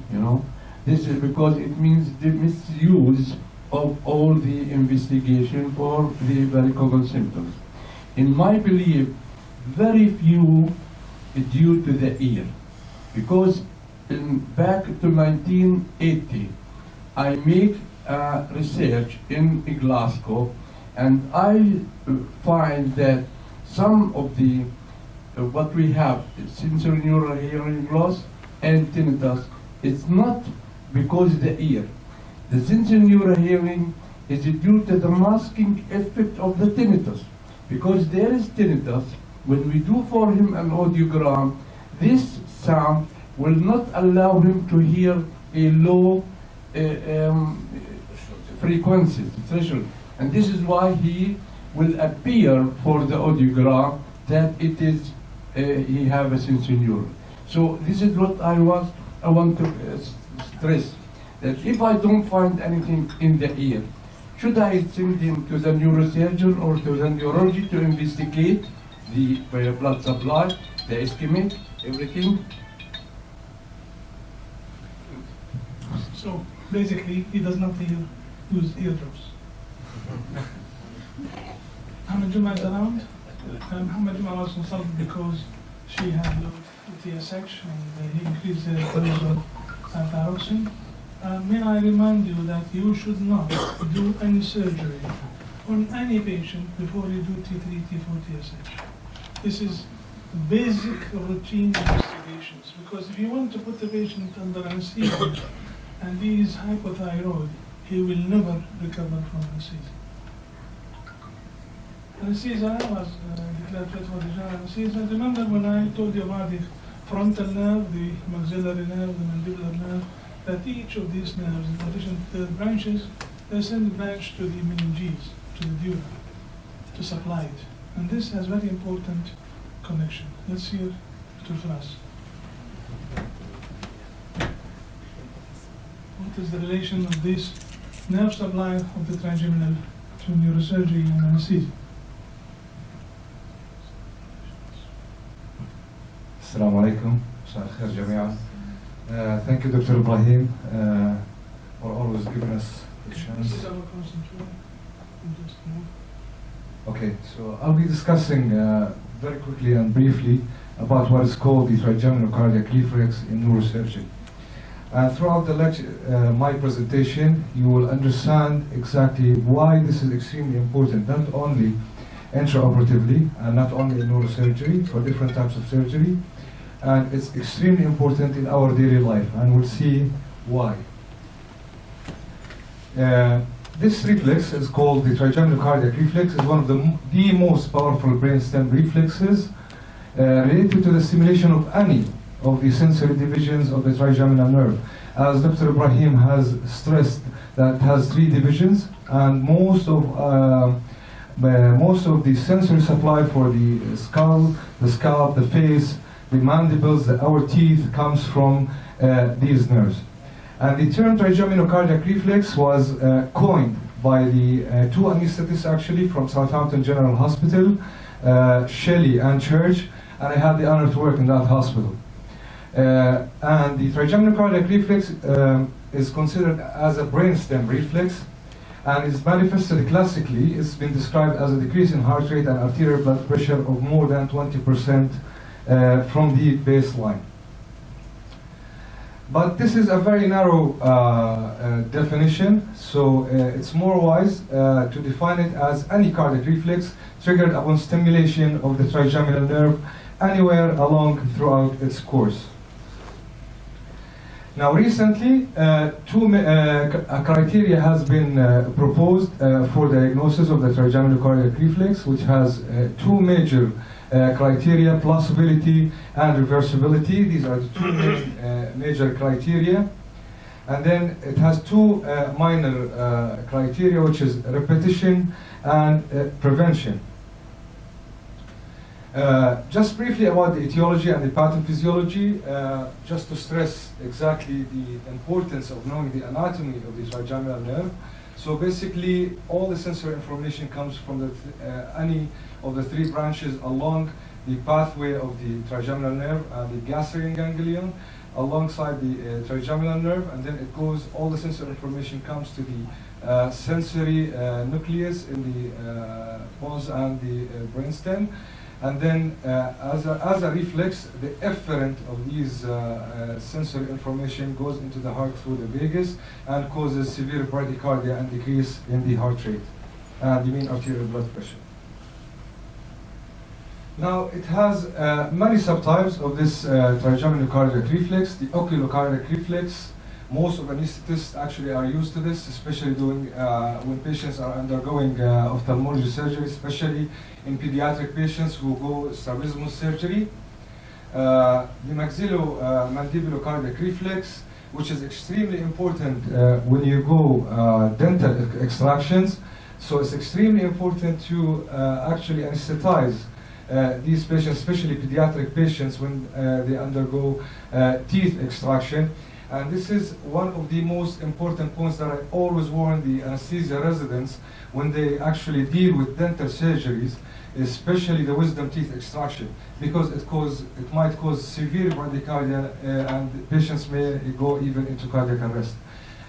This is because it means the misuse of all the investigation for the very common symptoms. In my belief, very few due to the ear, because back to 1980, I make research in Glasgow, and I find that some of the what we have, sensorineural hearing loss and tinnitus, it's not because the ear. The sensorineural hearing is due to the masking effect of the tinnitus. Because there is tinnitus, when we do for him an audiogram, this sound will not allow him to hear a low frequency, threshold. And this is why he will appear for the audiogram that it is, he have a sensorineural. So this is what I want to stress, that if I don't find anything in the ear, should I send him to the neurosurgeon or to the neurology to investigate the blood supply, the ischemic, everything? So basically, he does not use eardrops. Muhammad Juma is around. Muhammad Juma was consulted because she had low TSH and he increased the dose of thyroxine. May I remind you that you should not do any surgery on any patient before you do T3, T4, TSH. This is basic routine investigations, because if you want to put the patient under anesthesia and he is hypothyroid, he will never recover from anesthesia. Anesthesia was declared fit for the general anesthesia. Remember when I told you about the frontal nerve, the maxillary nerve, the mandibular nerve, that each of these nerves, in addition to their branches, they send a branch to the meninges, to the dura, to supply it. And this has very important connection. Let's hear Dr. Faras. What is the relation of this nerve supply of the trigeminal to neurosurgery and anesthesia? Assalamu alaikum. Thank you, Dr. Ibrahim, for always giving us the chance. This is our concentrate. Okay, so I'll be discussing very quickly and briefly about what is called the trigeminal cardiac reflex in neurosurgery. Throughout the lecture, my presentation, you will understand exactly why this is extremely important, not only intraoperatively and not only in neurosurgery, for different types of surgery, and it's extremely important in our daily life, and we'll see why. This reflex is called the trigeminal cardiac reflex. It's one of the most powerful brainstem reflexes related to the stimulation of any of the sensory divisions of the trigeminal nerve. As Dr. Ibrahim has stressed, that it has 3 divisions, and most of the sensory supply for the skull, the face, the mandibles, our teeth comes from these nerves. And the term trigeminal cardiac reflex was coined by the 2 anesthetists actually from Southampton General Hospital, Shelley and Church, and I had the honor to work in that hospital. And the trigeminal cardiac reflex is considered as a brainstem reflex, and is manifested classically. It's been described as a decrease in heart rate and arterial blood pressure of more than 20% from the baseline. But this is a very narrow definition, so it's more wise to define it as any cardiac reflex triggered upon stimulation of the trigeminal nerve anywhere along throughout its course. Now recently, a criteria has been proposed for diagnosis of the trigeminal cardiac reflex, which has 2 major criteria: plausibility and reversibility. These are the 2 main major criteria. And then it has 2 minor criteria, which is repetition and prevention. Just briefly about the etiology and the pathophysiology, just to stress exactly the importance of knowing the anatomy of the trigeminal nerve. So basically, all the sensory information comes from any of the 3 branches along the pathway of the trigeminal nerve and the gastric ganglion alongside the trigeminal nerve, and then it goes, all the sensory information comes to the sensory nucleus in the pons and the brainstem. And then, as a reflex, the efferent of these sensory information goes into the heart through the vagus and causes severe bradycardia and decrease in the heart rate and the mean arterial blood pressure. Now, it has many subtypes of this trigeminal cardiac reflex. The oculocardiac reflex, most of anesthetists actually are used to this, especially when patients are undergoing ophthalmology surgery, especially in pediatric patients who go strabismus surgery. The maxillomandibulocardiac reflex, which is extremely important when you go dental extractions. So it's extremely important to actually anesthetize these patients, especially pediatric patients, when they undergo teeth extraction. And this is one of the most important points that I always warn the anesthesia residents when they actually deal with dental surgeries, especially the wisdom teeth extraction, because it might cause severe bradycardia and patients may go even into cardiac arrest.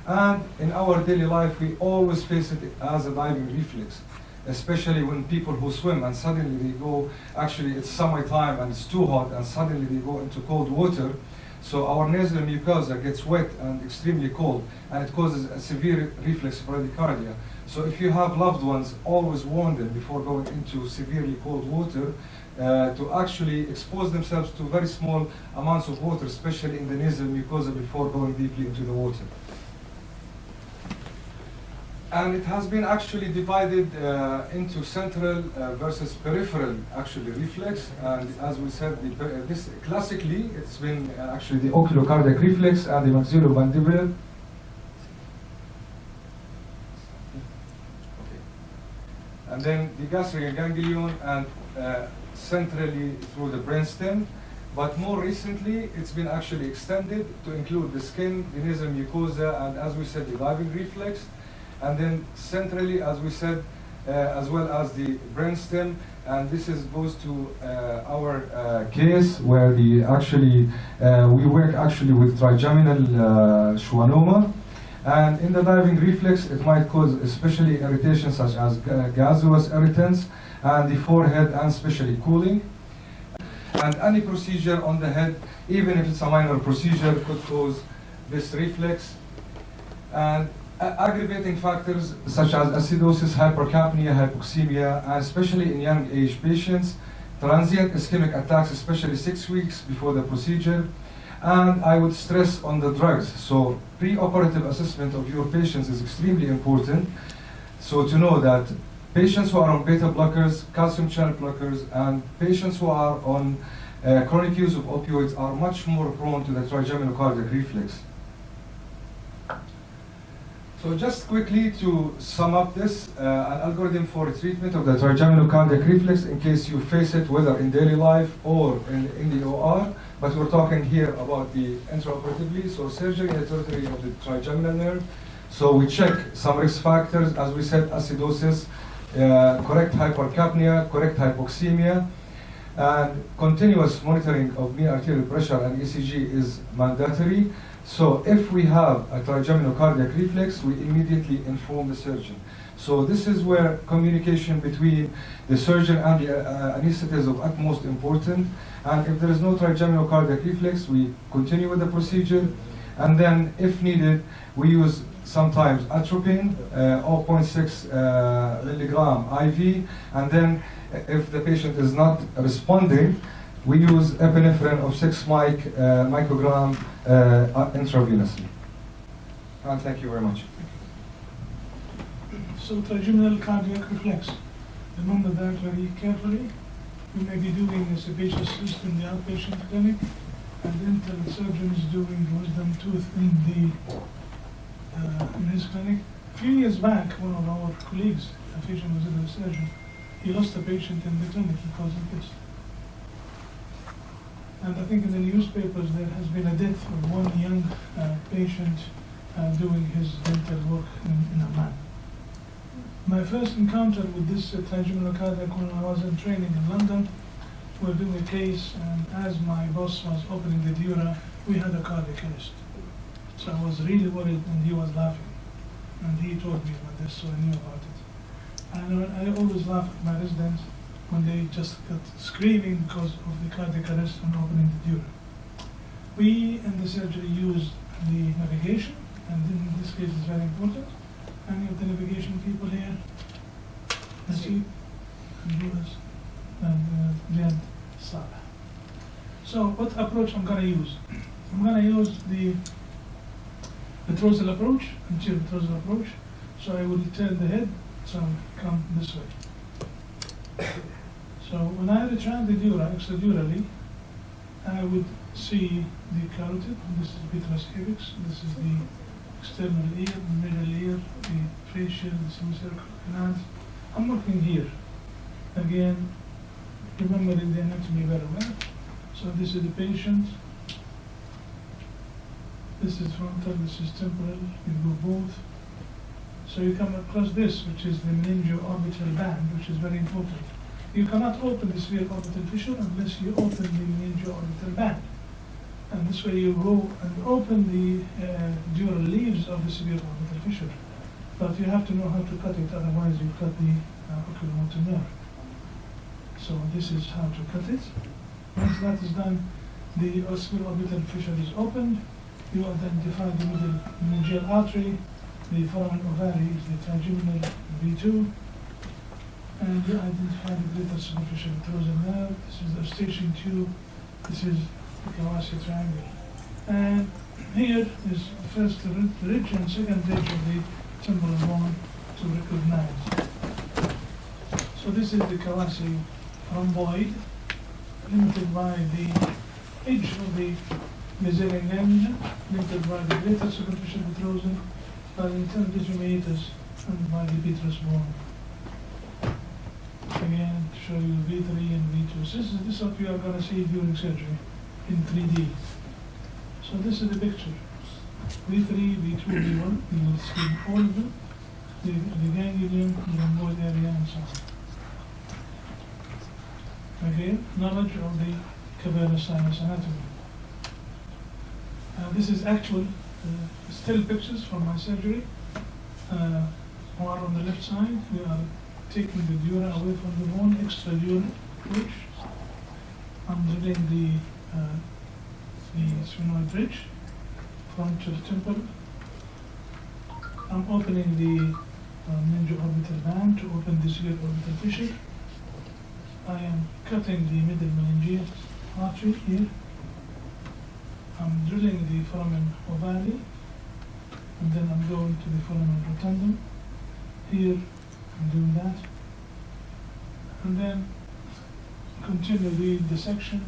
And in our daily life, we always face it as a diving reflex, especially when people who swim and suddenly they go, actually it's summertime and it's too hot and suddenly they go into cold water. So our nasal mucosa gets wet and extremely cold, and it causes a severe reflex bradycardia. So if you have loved ones, always warn them before going into severely cold water to actually expose themselves to very small amounts of water, especially in the nasal mucosa, before going deeply into the water. And it has been actually divided into central versus peripheral actually reflex. And as we said, this classically it's been actually the oculocardiac reflex and the maxillomandibular. Okay. And then the gastric ganglion and centrally through the brainstem. But more recently, it's been actually extended to include the skin, the nasal mucosa, and as we said, the diving reflex. And then centrally, as we said, as well as the brainstem, and this goes to our case where we work actually with trigeminal schwannoma, and in the diving reflex, it might cause especially irritation such as gaseous irritants, and the forehead, and especially cooling. And any procedure on the head, even if it's a minor procedure, could cause this reflex. And aggravating factors such as acidosis, hypercapnia, hypoxemia, and especially in young age patients, transient ischemic attacks, especially 6 weeks before the procedure. And I would stress on the drugs. So pre-operative assessment of your patients is extremely important. So to know that patients who are on beta blockers, calcium channel blockers, and patients who are on chronic use of opioids are much more prone to the trigeminal cardiac reflex. So just quickly to sum up this, an algorithm for treatment of the trigeminal cardiac reflex in case you face it, whether in daily life or in the OR, but we're talking here about the intraoperatively, so surgery in the territory of the trigeminal nerve. So we check some risk factors, as we said, acidosis, correct hypercapnia, correct hypoxemia, and continuous monitoring of mean arterial pressure and ECG is mandatory. So if we have a trigeminal cardiac reflex, we immediately inform the surgeon. So this is where communication between the surgeon and the anesthetist is of utmost importance. And if there is no trigeminal cardiac reflex, we continue with the procedure. And then if needed, we use sometimes atropine, 0.6 milligram IV. And then if the patient is not responding, we use epinephrine of 6 microgram intravenously. And thank you very much. So trigeminal cardiac reflex. Remember that very carefully. We may be doing a sebaceous cyst in the outpatient clinic, and dental surgeon is doing wisdom tooth in his clinic. A few years back, one of our colleagues, a patient was a surgeon, he lost a patient in the clinic because of this. And I think in the newspapers there has been a death of one young patient doing his dental work in Amman. My first encounter with this trigeminal cardiac when I was in training in London, we were doing a case, and as my boss was opening the dura, we had a cardiac arrest. So I was really worried, and he was laughing. And he told me about this, so I knew about it. And I always laugh at my residents when they just got screaming because of the cardiac arrest and opening the dura. We in the surgery use the navigation, and in this case it's very important. Any of the navigation people here? Nasib and Louis and Jan Salah. So what approach I'm going to use? I'm going to use the petrosal approach, anterior petrosal approach. So I will turn the head, so I will come this way. So when I retract the dura extradurally, I would see the carotid. This is petrous apex. This is the external ear, middle ear, the facial, the semicircular canals. I'm looking here. Again, remembering the anatomy very well. So this is the patient. This is frontal, this is temporal. You go both. So you come across this, which is the meningio-orbital band, which is very important. You cannot open the sphere-orbital fissure unless you open the meningio-orbital band. And this way you go and open the dural leaves of the sphere-orbital fissure. But you have to know how to cut it, otherwise you cut the oculomotor nerve. So this is how to cut it. Once that is done, the sphere-orbital fissure is opened. You identify the middle meningeal artery. The foramen ovale is the trigeminal V2. And you identify the greater superficial petrosal nerve. This is the eustachian tube. This is the Kawasi triangle. And here is the first ridge and second ridge of the temporal bone to recognize. So this is the Kawasi rhomboid, limited by the edge of the mesenteric ganglion, limited by the greater superficial petrosal, by the internal meatus, and by the petrous bone. Again, to show you V3 and V2. So this is what you are going to see during surgery in 3D. So this is the picture. V3, V2, V1, you will see all of them, the ganglion, the rhomboid area, and so on. Again, knowledge of the cavernous sinus anatomy. This is actual still pictures from my surgery. Or on the left side, we are taking the dura away from the bone, extradural approach. I'm drilling the sphenoid ridge, frontal temple. I'm opening the meningio-orbital band to open the sphere-orbital fissure. I am cutting the middle meningeal artery here. I'm drilling the foramen ovale, and then I'm going to the foramen rotundum. Here, I'm doing that. And then continue the dissection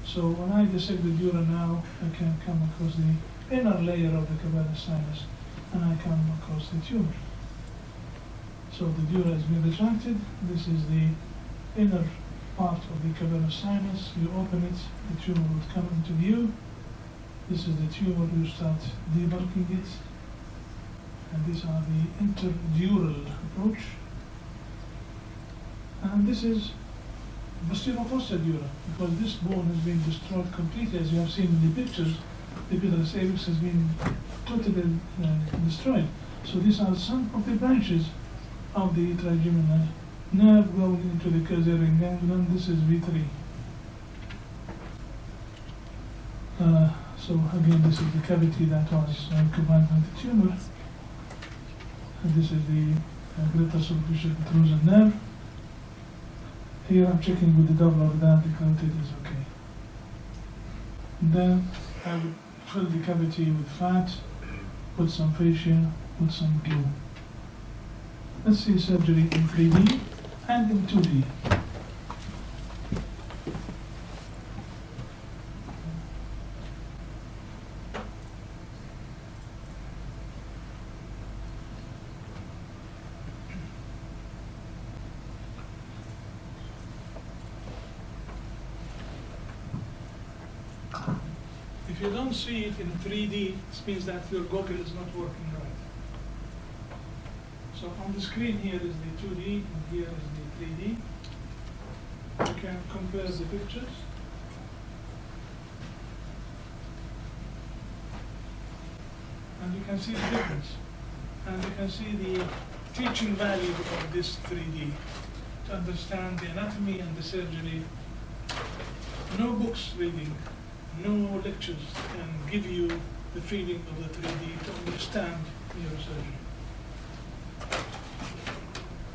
So when I dissect the dura now, I can come across the inner layer of the cavernous sinus, and I come across the tumor. So the dura has been retracted. This is the inner part of the cavernous sinus. You open it, the tumor would come into view. This is the tumor, you start debulking it. And these are the interdural approach. And this is posterior fossa dura, because this bone has been destroyed completely, as you have seen in the pictures. The epidermis avix has been totally destroyed. So these are some of the branches of the trigeminal nerve going into the Kerzerian ganglion. This is V3. So again, this is the cavity that was occupied by the tumor. And this is the greater superficial protrusion nerve. Here I'm checking with the Doppler that the carotid is okay. And then I would fill the cavity with fat, put some fascia, put some glue. Let's see surgery in 3D and in 2D. If you don't see it in 3D, it means that your goggle is not working right. So on the screen here is the 2D and here is the 3D. You can compare the pictures. And you can see the difference. And you can see the teaching value of this 3D to understand the anatomy and the surgery. No books reading, no lectures can give you the feeling of the 3D to understand neurosurgery.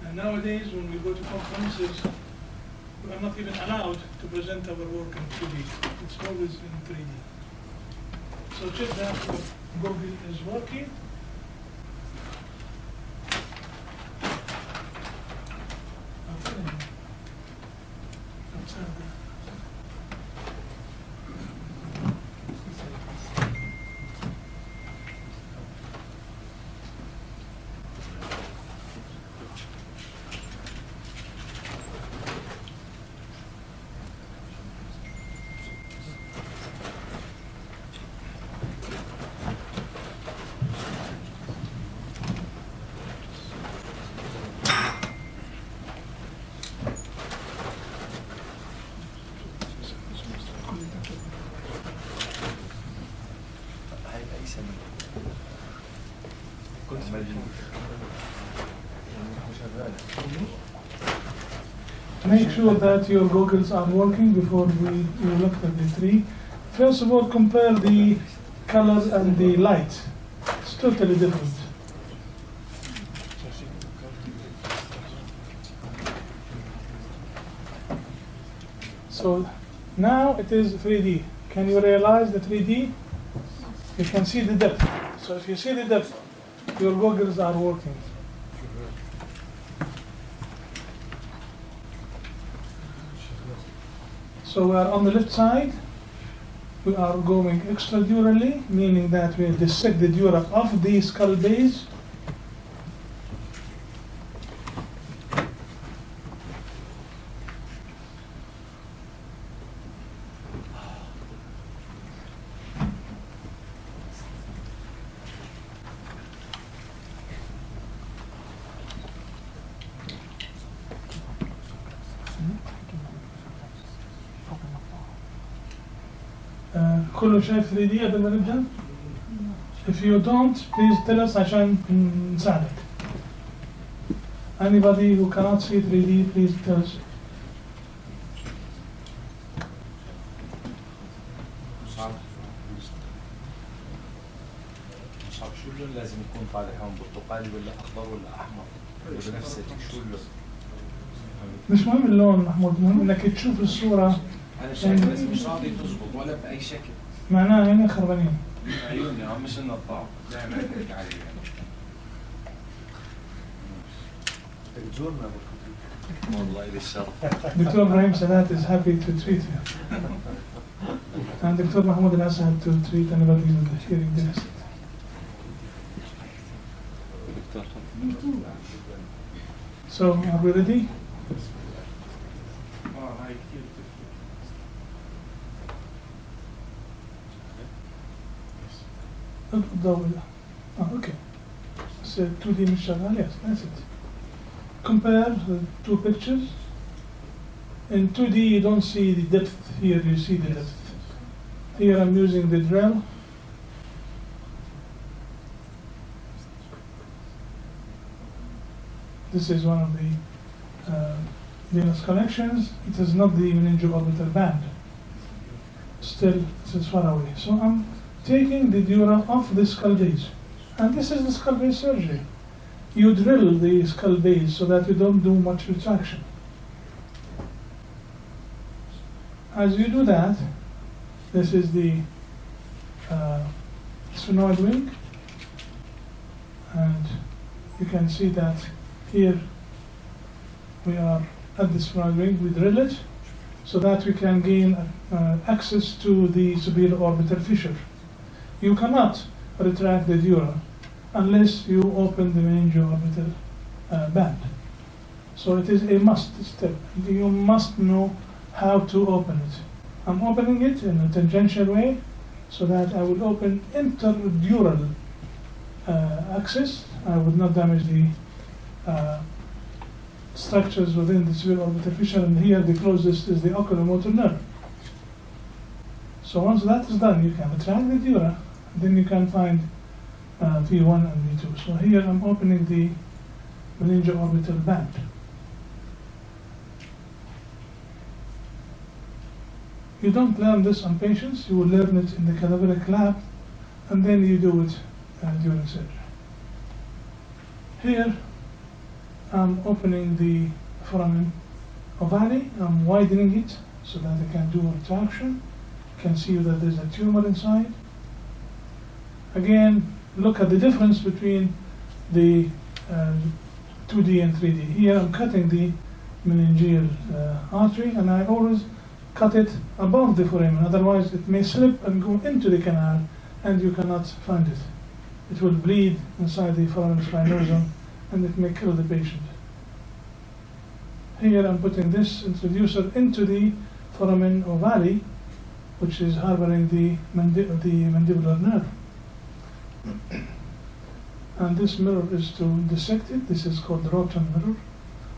And nowadays, when we go to conferences, we are not even allowed to present our work in 2D. It's always in 3D. So check that your Google is working. Okay. Outside there. Make sure that your goggles are working before you look at the tree. First of all, compare the color and the light. It's totally different. So now it is 3D. Can you realize the 3D? You can see the depth. So if you see the depth, your goggles are working. So we are on the left side. We are going extradurally, meaning that we dissect the dura of the skull base. كله شايف 3D قبل ما نبدأ؟ If you don't, please tell us عشان نساعدك. Anybody who cannot see 3D, please tell us. صعب. شو اللون لازم يكون طالع هون برتقالي ولا اخضر ولا احمر ولا بنفسجي شو اللون؟ مش مهم اللون محمود، المهم انك تشوف الصورة. انا شايف بس مش راضي تزبط ولا باي شكل. معناها هنا خربانين. عيوني مش النظارة. دائما احكي علي. تجورنا والله للشرف. Dr. Ibrahim Sadat is happy to treat you. And Dr. Mahmoud also had to treat anybody with a hearing deficit. So, are we ready? Okay. So 2D مش شغال, yes, that's it. Compare the two pictures. In 2D you don't see the depth, here you see the depth. Here I'm using the drill. This is one of the venous connections. It is not the meningio-orbital band. Still, it is far away. So I'm taking the dura off the skull base. And this is the skull base surgery. You drill the skull base so that you don't do much retraction. As you do that, this is the sphenoid wing, and you can see that here we are at the sphenoid wing. We drill it so that we can gain access to the superior orbital fissure. You cannot retract the dura unless you open the meningio-orbital band. So it is a must step. You must know how to open it. I'm opening it in a tangential way so that I will open interdural axis. I would not damage the structures within the superior orbital fissure, and here the closest is the oculomotor nerve. So once that is done, you can retract the dura, then you can find V1 and V2. So here I'm opening the meningio-orbital band. You don't learn this on patients, you will learn it in the cadaveric lab, and then you do it during surgery. Here, I'm opening the foramen ovale, I'm widening it so that I can do retraction. You can see that there's a tumor inside. Again, look at the difference between the 2D and 3D. Here I'm cutting the meningeal artery, and I always cut it above the foramen, otherwise it may slip and go into the canal and you cannot find it. It will bleed inside the foramen schwannomas and it may kill the patient. Here I'm putting this introducer into the foramen ovale, which is harboring the mandibular nerve. And this mirror is to dissect it. This is called Rotan mirror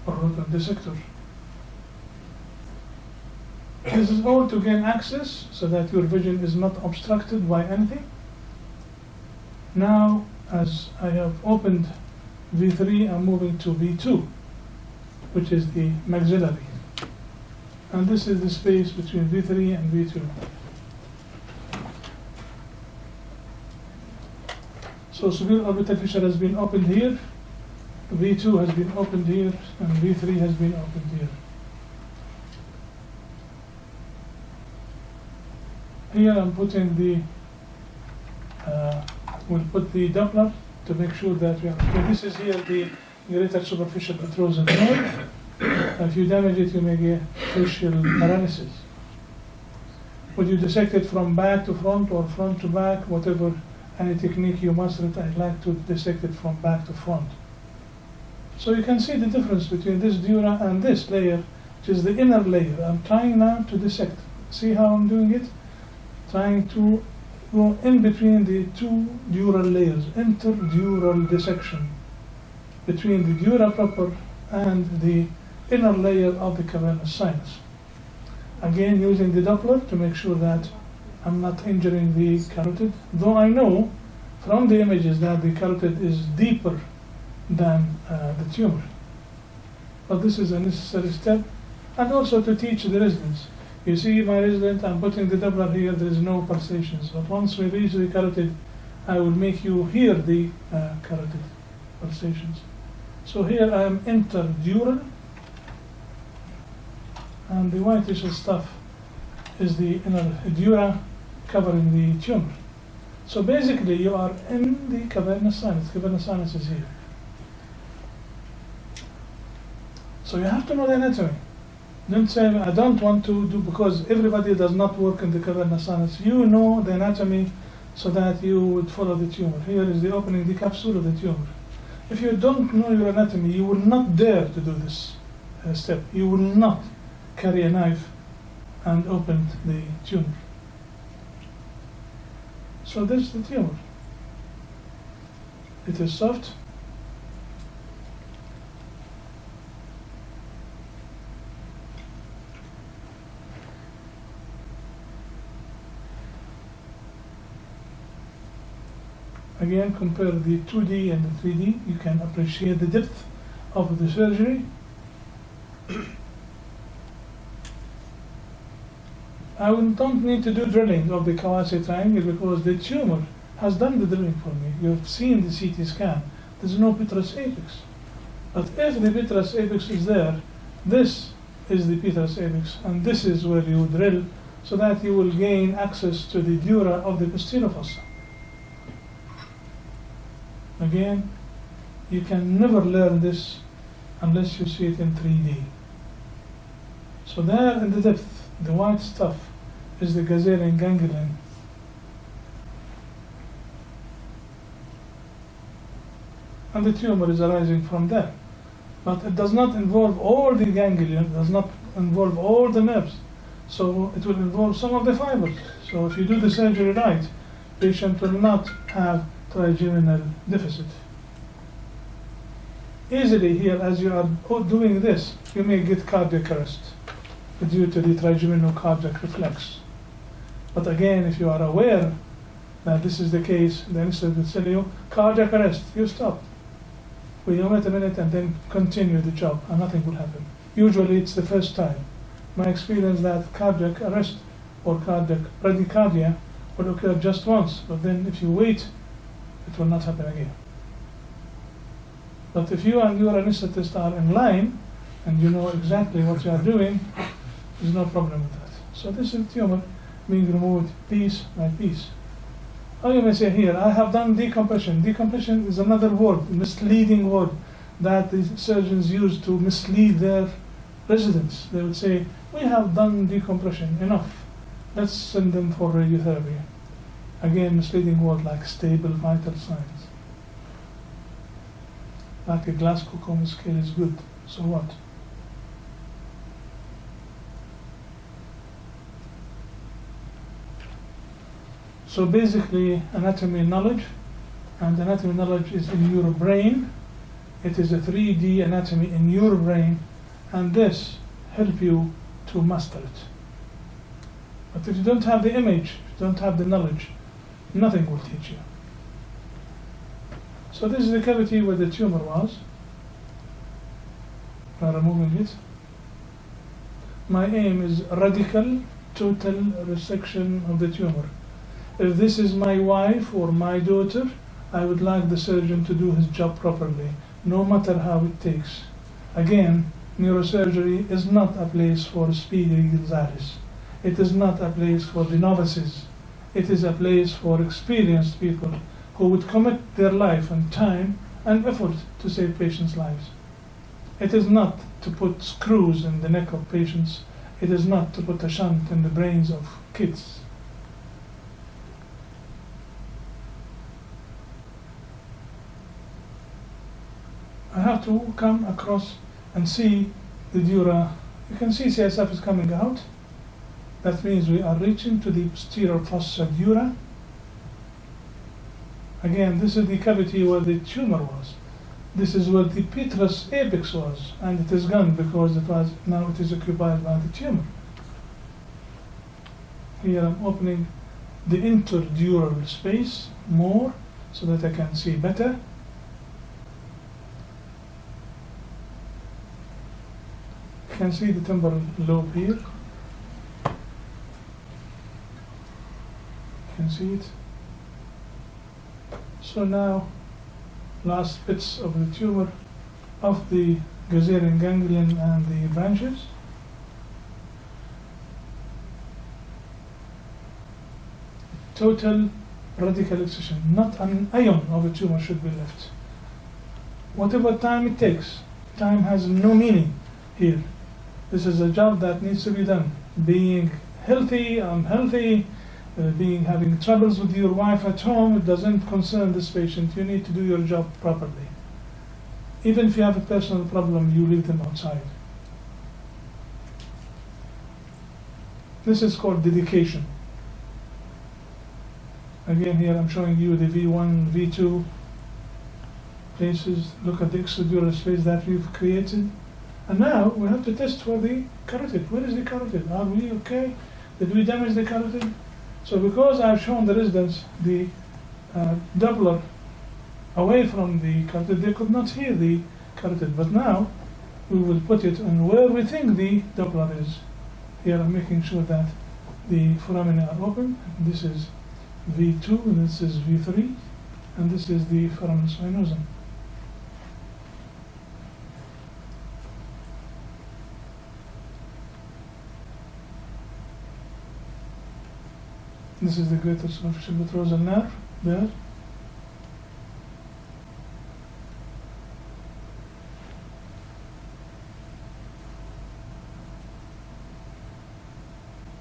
or Rotan dissector. This is all to gain access so that your vision is not obstructed by anything. Now, as I have opened V3, I'm moving to V2, which is the maxillary. And this is the space between V3 and V2. So superior orbital fissure has been opened here, V2 has been opened here, and V3 has been opened here. Here I'm putting the, we'll put the Doppler to make sure that we are, okay, this is here the greater superficial protrusive nerve. If you damage it, you may get facial paralysis. Would you dissect it from back to front or front to back, whatever any technique you master it, I'd like to dissect it from back to front. So you can see the difference between this dura and this layer, which is the inner layer. I'm trying now to dissect. See how I'm doing it? Trying to go in between the two dural layers, interdural dissection between the dura proper and the inner layer of the cavernous sinus. Again, using the Doppler to make sure that I'm not injuring the carotid, though I know from the images that the carotid is deeper than the tumor. But this is a necessary step, and also to teach the residents. You see my resident, I'm putting the Doppler here, there is no pulsations. But once we reach the carotid, I will make you hear the carotid pulsations. So here I am interdural, and the whitish stuff is the inner dura covering the tumor. So basically you are in the cavernous sinus. Cavernous sinus is here. So you have to know the anatomy. Don't say, I don't want to do, because everybody does not work in the cavernous sinus. You know the anatomy so that you would follow the tumor. Here is the opening, the capsule of the tumor. If you don't know your anatomy, you will not dare to do this step. You will not carry a knife and open the tumor. So this is the tumor. It is soft. Again, compare the 2D and the 3D. You can appreciate the depth of the surgery. I don't need to do drilling of the Kawase triangle because the tumor has done the drilling for me. You've seen the CT scan. There's no petrous apex. But if the petrous apex is there, this is the petrous apex, and this is where you drill so that you will gain access to the dura of the posterior fossa. Again, you can never learn this unless you see it in 3D. So there in the depth, the white stuff is the Gazerian ganglion. And the tumor is arising from there. But it does not involve all the ganglion, it does not involve all the nerves. So it will involve some of the fibers. So if you do the surgery right, patient will not have trigeminal deficit. Easily here, as you are doing this, you may get cardiac arrest due to the trigeminal cardiac reflex. But again, if you are aware that this is the case, the anesthetic will tell you, cardiac arrest, you stop. We wait a minute and then continue the job, and nothing will happen. Usually it's the first time. My experience that cardiac arrest or cardiac bradycardia will occur just once, but then if you wait, it will not happen again. But if you and your anesthetist are in line and you know exactly what you are doing, there's no problem with that. So this is the tumor being removed piece by piece. Or you may say here, I have done decompression. Decompression is another word, misleading word that the surgeons use to mislead their residents. They would say, we have done decompression, enough. Let's send them for radiotherapy. Again, misleading word like stable vital signs. Like a Glasgow Coma scale is good, so what? So basically, anatomy knowledge, and anatomy knowledge is in your brain. It is a 3D anatomy in your brain, and this help you to master it. But if you don't have the image, if you don't have the knowledge, nothing will teach you. So this is the cavity where the tumor was. We are removing it. My aim is radical, total resection of the tumor. If this is my wife or my daughter, I would like the surgeon to do his job properly, no matter how it takes. Again, neurosurgery is not a place for Speedy Gonzales. It is not a place for the novices. It is a place for experienced people who would commit their life and time and effort to save patients' lives. It is not to put screws in the neck of patients. It is not to put a shunt in the brains of kids. I have to come across and see the dura. You can see CSF is coming out. That means we are reaching to the posterior fossa dura. Again, this is the cavity where the tumor was. This is where the petrous apex was, and it is gone because now it is occupied by the tumor. Here I'm opening the interdural space more so that I can see better. You can see the temporal lobe here. You can see it. So now, last bits of the tumor of the Gazerian ganglion and the branches. Total radical excision, not an ion of a tumor should be left. Whatever time it takes, time has no meaning here. This is a job that needs to be done. Being healthy, unhealthy, having troubles with your wife at home, it doesn't concern this patient. You need to do your job properly. Even if you have a personal problem, you leave them outside. This is called dedication. Again, here I'm showing you the V1, V2 places. Look at the extradural space that we've created. And now we have to test for the carotid. Where is the carotid? Are we okay? Did we damage the carotid? So because I've shown the residents the Doppler away from the carotid, they could not hear the carotid. But now we will put it on where we think the Doppler is. Here I'm making sure that the foramina are open. This is V2, and this is V3, and this is the foramen spinosum. This is the greater superficial petrosal nerve there.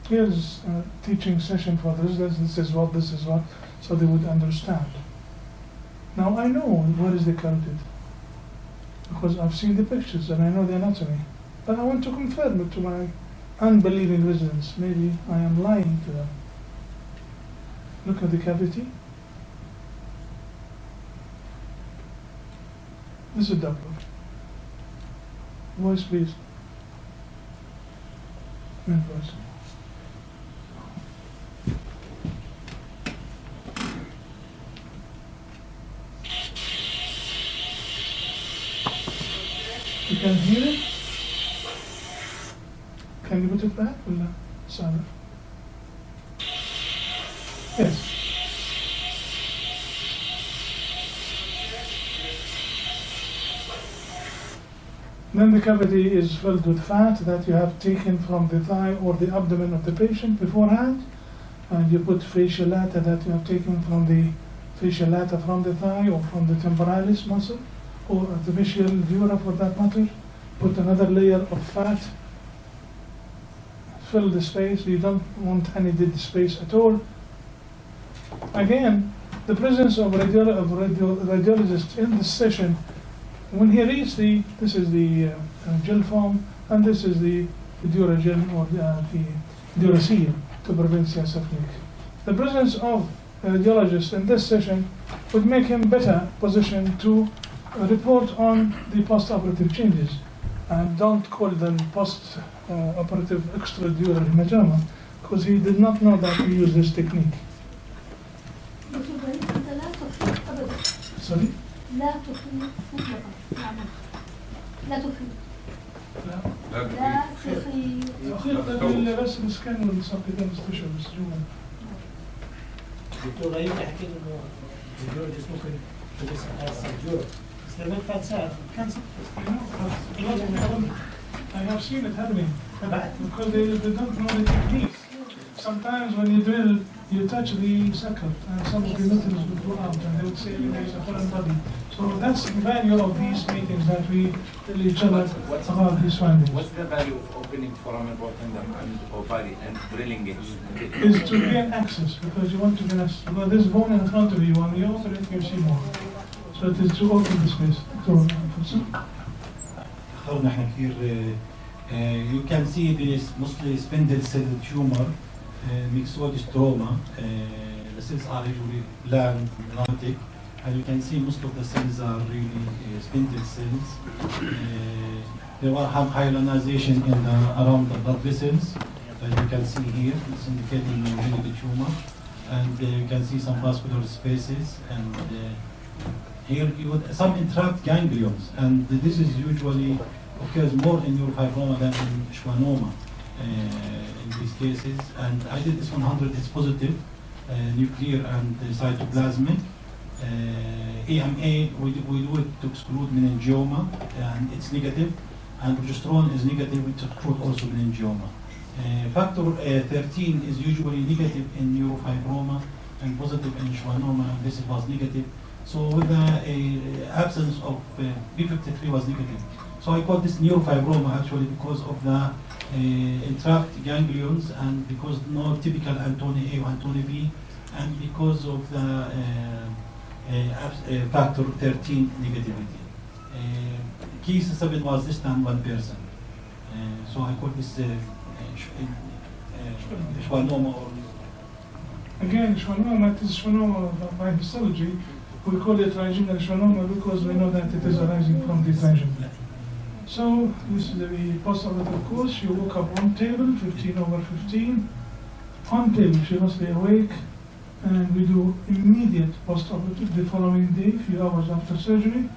Here's a teaching session for the residents. This is what, so they would understand. Now I know where is the carotid, because I've seen the pictures and I know the anatomy. But I want to confirm it to my unbelieving residents. Maybe I am lying to them. Look at the cavity. This is Doppler. Voice, please. Main voice. You can hear it? Can you put it back? Or sorry. Yes. Then the cavity is filled with fat that you have taken from the thigh or the abdomen of the patient beforehand, and you put fascia lata that you have taken from the fascia lata from the thigh or from the temporalis muscle, or artificial dura for that matter. Put another layer of fat, fill the space. You don't want any dead space at all. Again, the presence of radiologist in this session, when he reads this is the gel foam, and this is the Duragel or the Duracell to prevent CSF leak. The presence of a radiologist in this session would make him better positioned to report on the post-operative changes. And don't call them post-operative extradural hematoma, because he did not know that we use this technique. Sorry? لا تخيط مطلقا نعم لا تخيط لا تخيط بس السكان والسبكتين استشعر بس جوا. دكتور غريب حكيت انه الجورجس ممكن تدرس على الجورج بس لما ينفع تساعد كانسر. I have seen it happening because they don't know the technique. Sometimes when you drill, you touch the sucker and some of the metals will go out and they would say there is a foreign body. So that's the value of these meetings that we tell each other about these findings. What's the value of opening foramen rotundum and ovary and drilling it? Is to gain access, because you want to gain access. Because there's bone in front of you, when you open it, you see more. So it is to open the space. So, اخذنا كثير. You can see this mostly spindle cell tumor, myxoid stroma. The cells are usually bland, lymphatic, and you can see most of the cells are really spindle cells. There are hyalinization in around the blood vessels, as you can see here. It's indicating the tumor, and you can see some vascular spaces, and here you would some entrapped ganglions, and this is usually occurs more in neurofibroma than in schwannoma in these cases. And I did this 100, it's positive, nuclear and cytoplasmic. AMA, we do it to exclude meningioma, and it's negative, and progesterone is negative, we exclude also meningioma. Factor 13 is usually negative in neurofibroma and positive in schwannoma, and this was negative. So with the absence of B53 was negative. So I call this neurofibroma actually because of the entrapped ganglions and because no typical Antoni A or Antoni B and because of the factor 13 negativity. Key 7 was less than 1%. So I call this schwannoma or Again, schwannoma, it is schwannoma by histology. We call it trigeminal schwannoma because we know that it is arising from the trigeminal. So this is the post-operative course. You woke up on table, 15/15. On table, she must be awake, and we do immediate post-operative the following day, few hours after surgery.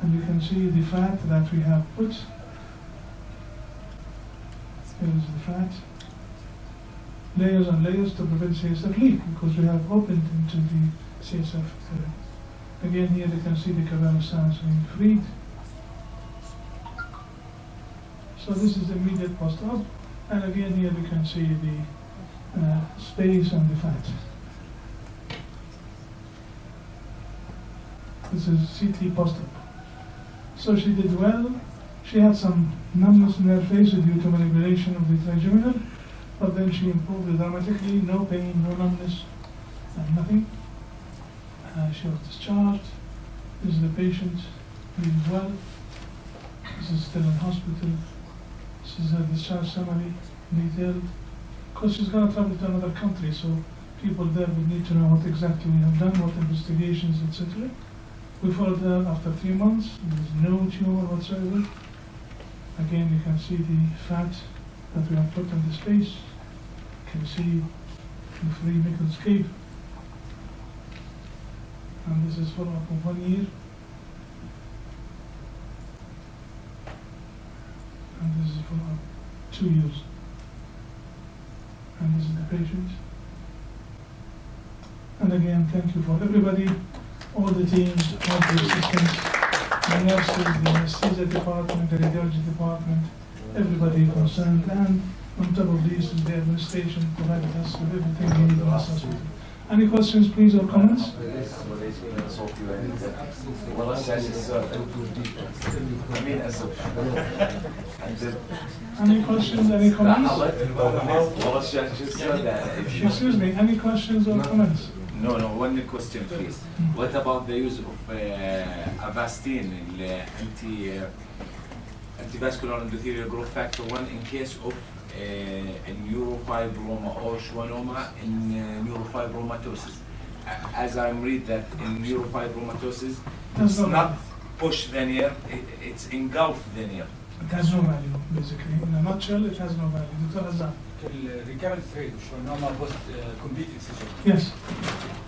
And you can see the fat that we have put. Here is the fat. Layers and layers to prevent CSF leak because we have opened into the CSF area. Again, here you can see the cavernous sinus being freed. So this is the immediate post-op. And again, here we can see the space and the fat. This is CT post-op. So she did well. She had some numbness in her face due to manipulation of the trigeminal, but then she improved dramatically. No pain, no numbness, nothing. She was discharged. This is the patient doing well. This is still in hospital. This is her discharge summary, detailed. Because she's going to travel to another country, so people there would need to know what exactly we have done, what investigations, etc. We followed her after 3 months. There is no tumor whatsoever. Again, you can see the fat that we have put on the space. You can see the free Nichols cave. And this is follow-up of 1 year. And this is follow-up 2 years. And this is the patient. And again, thank you for everybody, all the teams, all the assistants, the nurses, the anesthesia department, the radiology department, everybody concerned, and on top of this is the administration provided us with everything we need in this hospital. Any questions, please, or comments? Any questions, any comments? Excuse me, any questions or comments? No, one question please. What about the use of Avastin, antivascular endothelial growth factor 1 in case of neurofibroma or schwannoma in neurofibromatosis? As I read that in neurofibromatosis, it's not push the nerve, it's engulf the nerve. It has no value, basically. In a nutshell, it has no value. Dr. Azam. Recurrence rate of schwannoma post complete excision. Yes.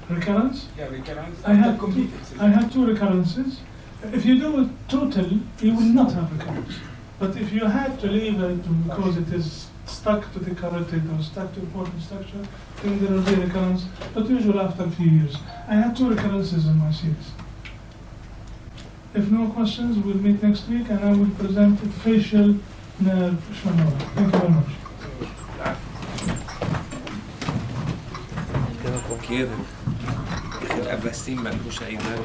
Recurrence? Yeah, recurrence. I had 2 recurrences. If you do it total, you will not have recurrence. But if you had to leave it because it is stuck to the carotid or stuck to important structure, then there will be recurrence, but usually after a few years. I had 2 recurrences in my series. If no questions, we'll meet next week and I will present facial nerve schwannoma. Thank you very much. كيف الأفاستين ملهوش أي داعي.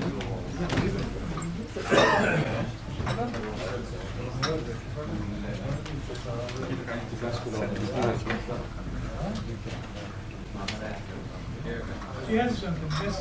Yes, something. Yes.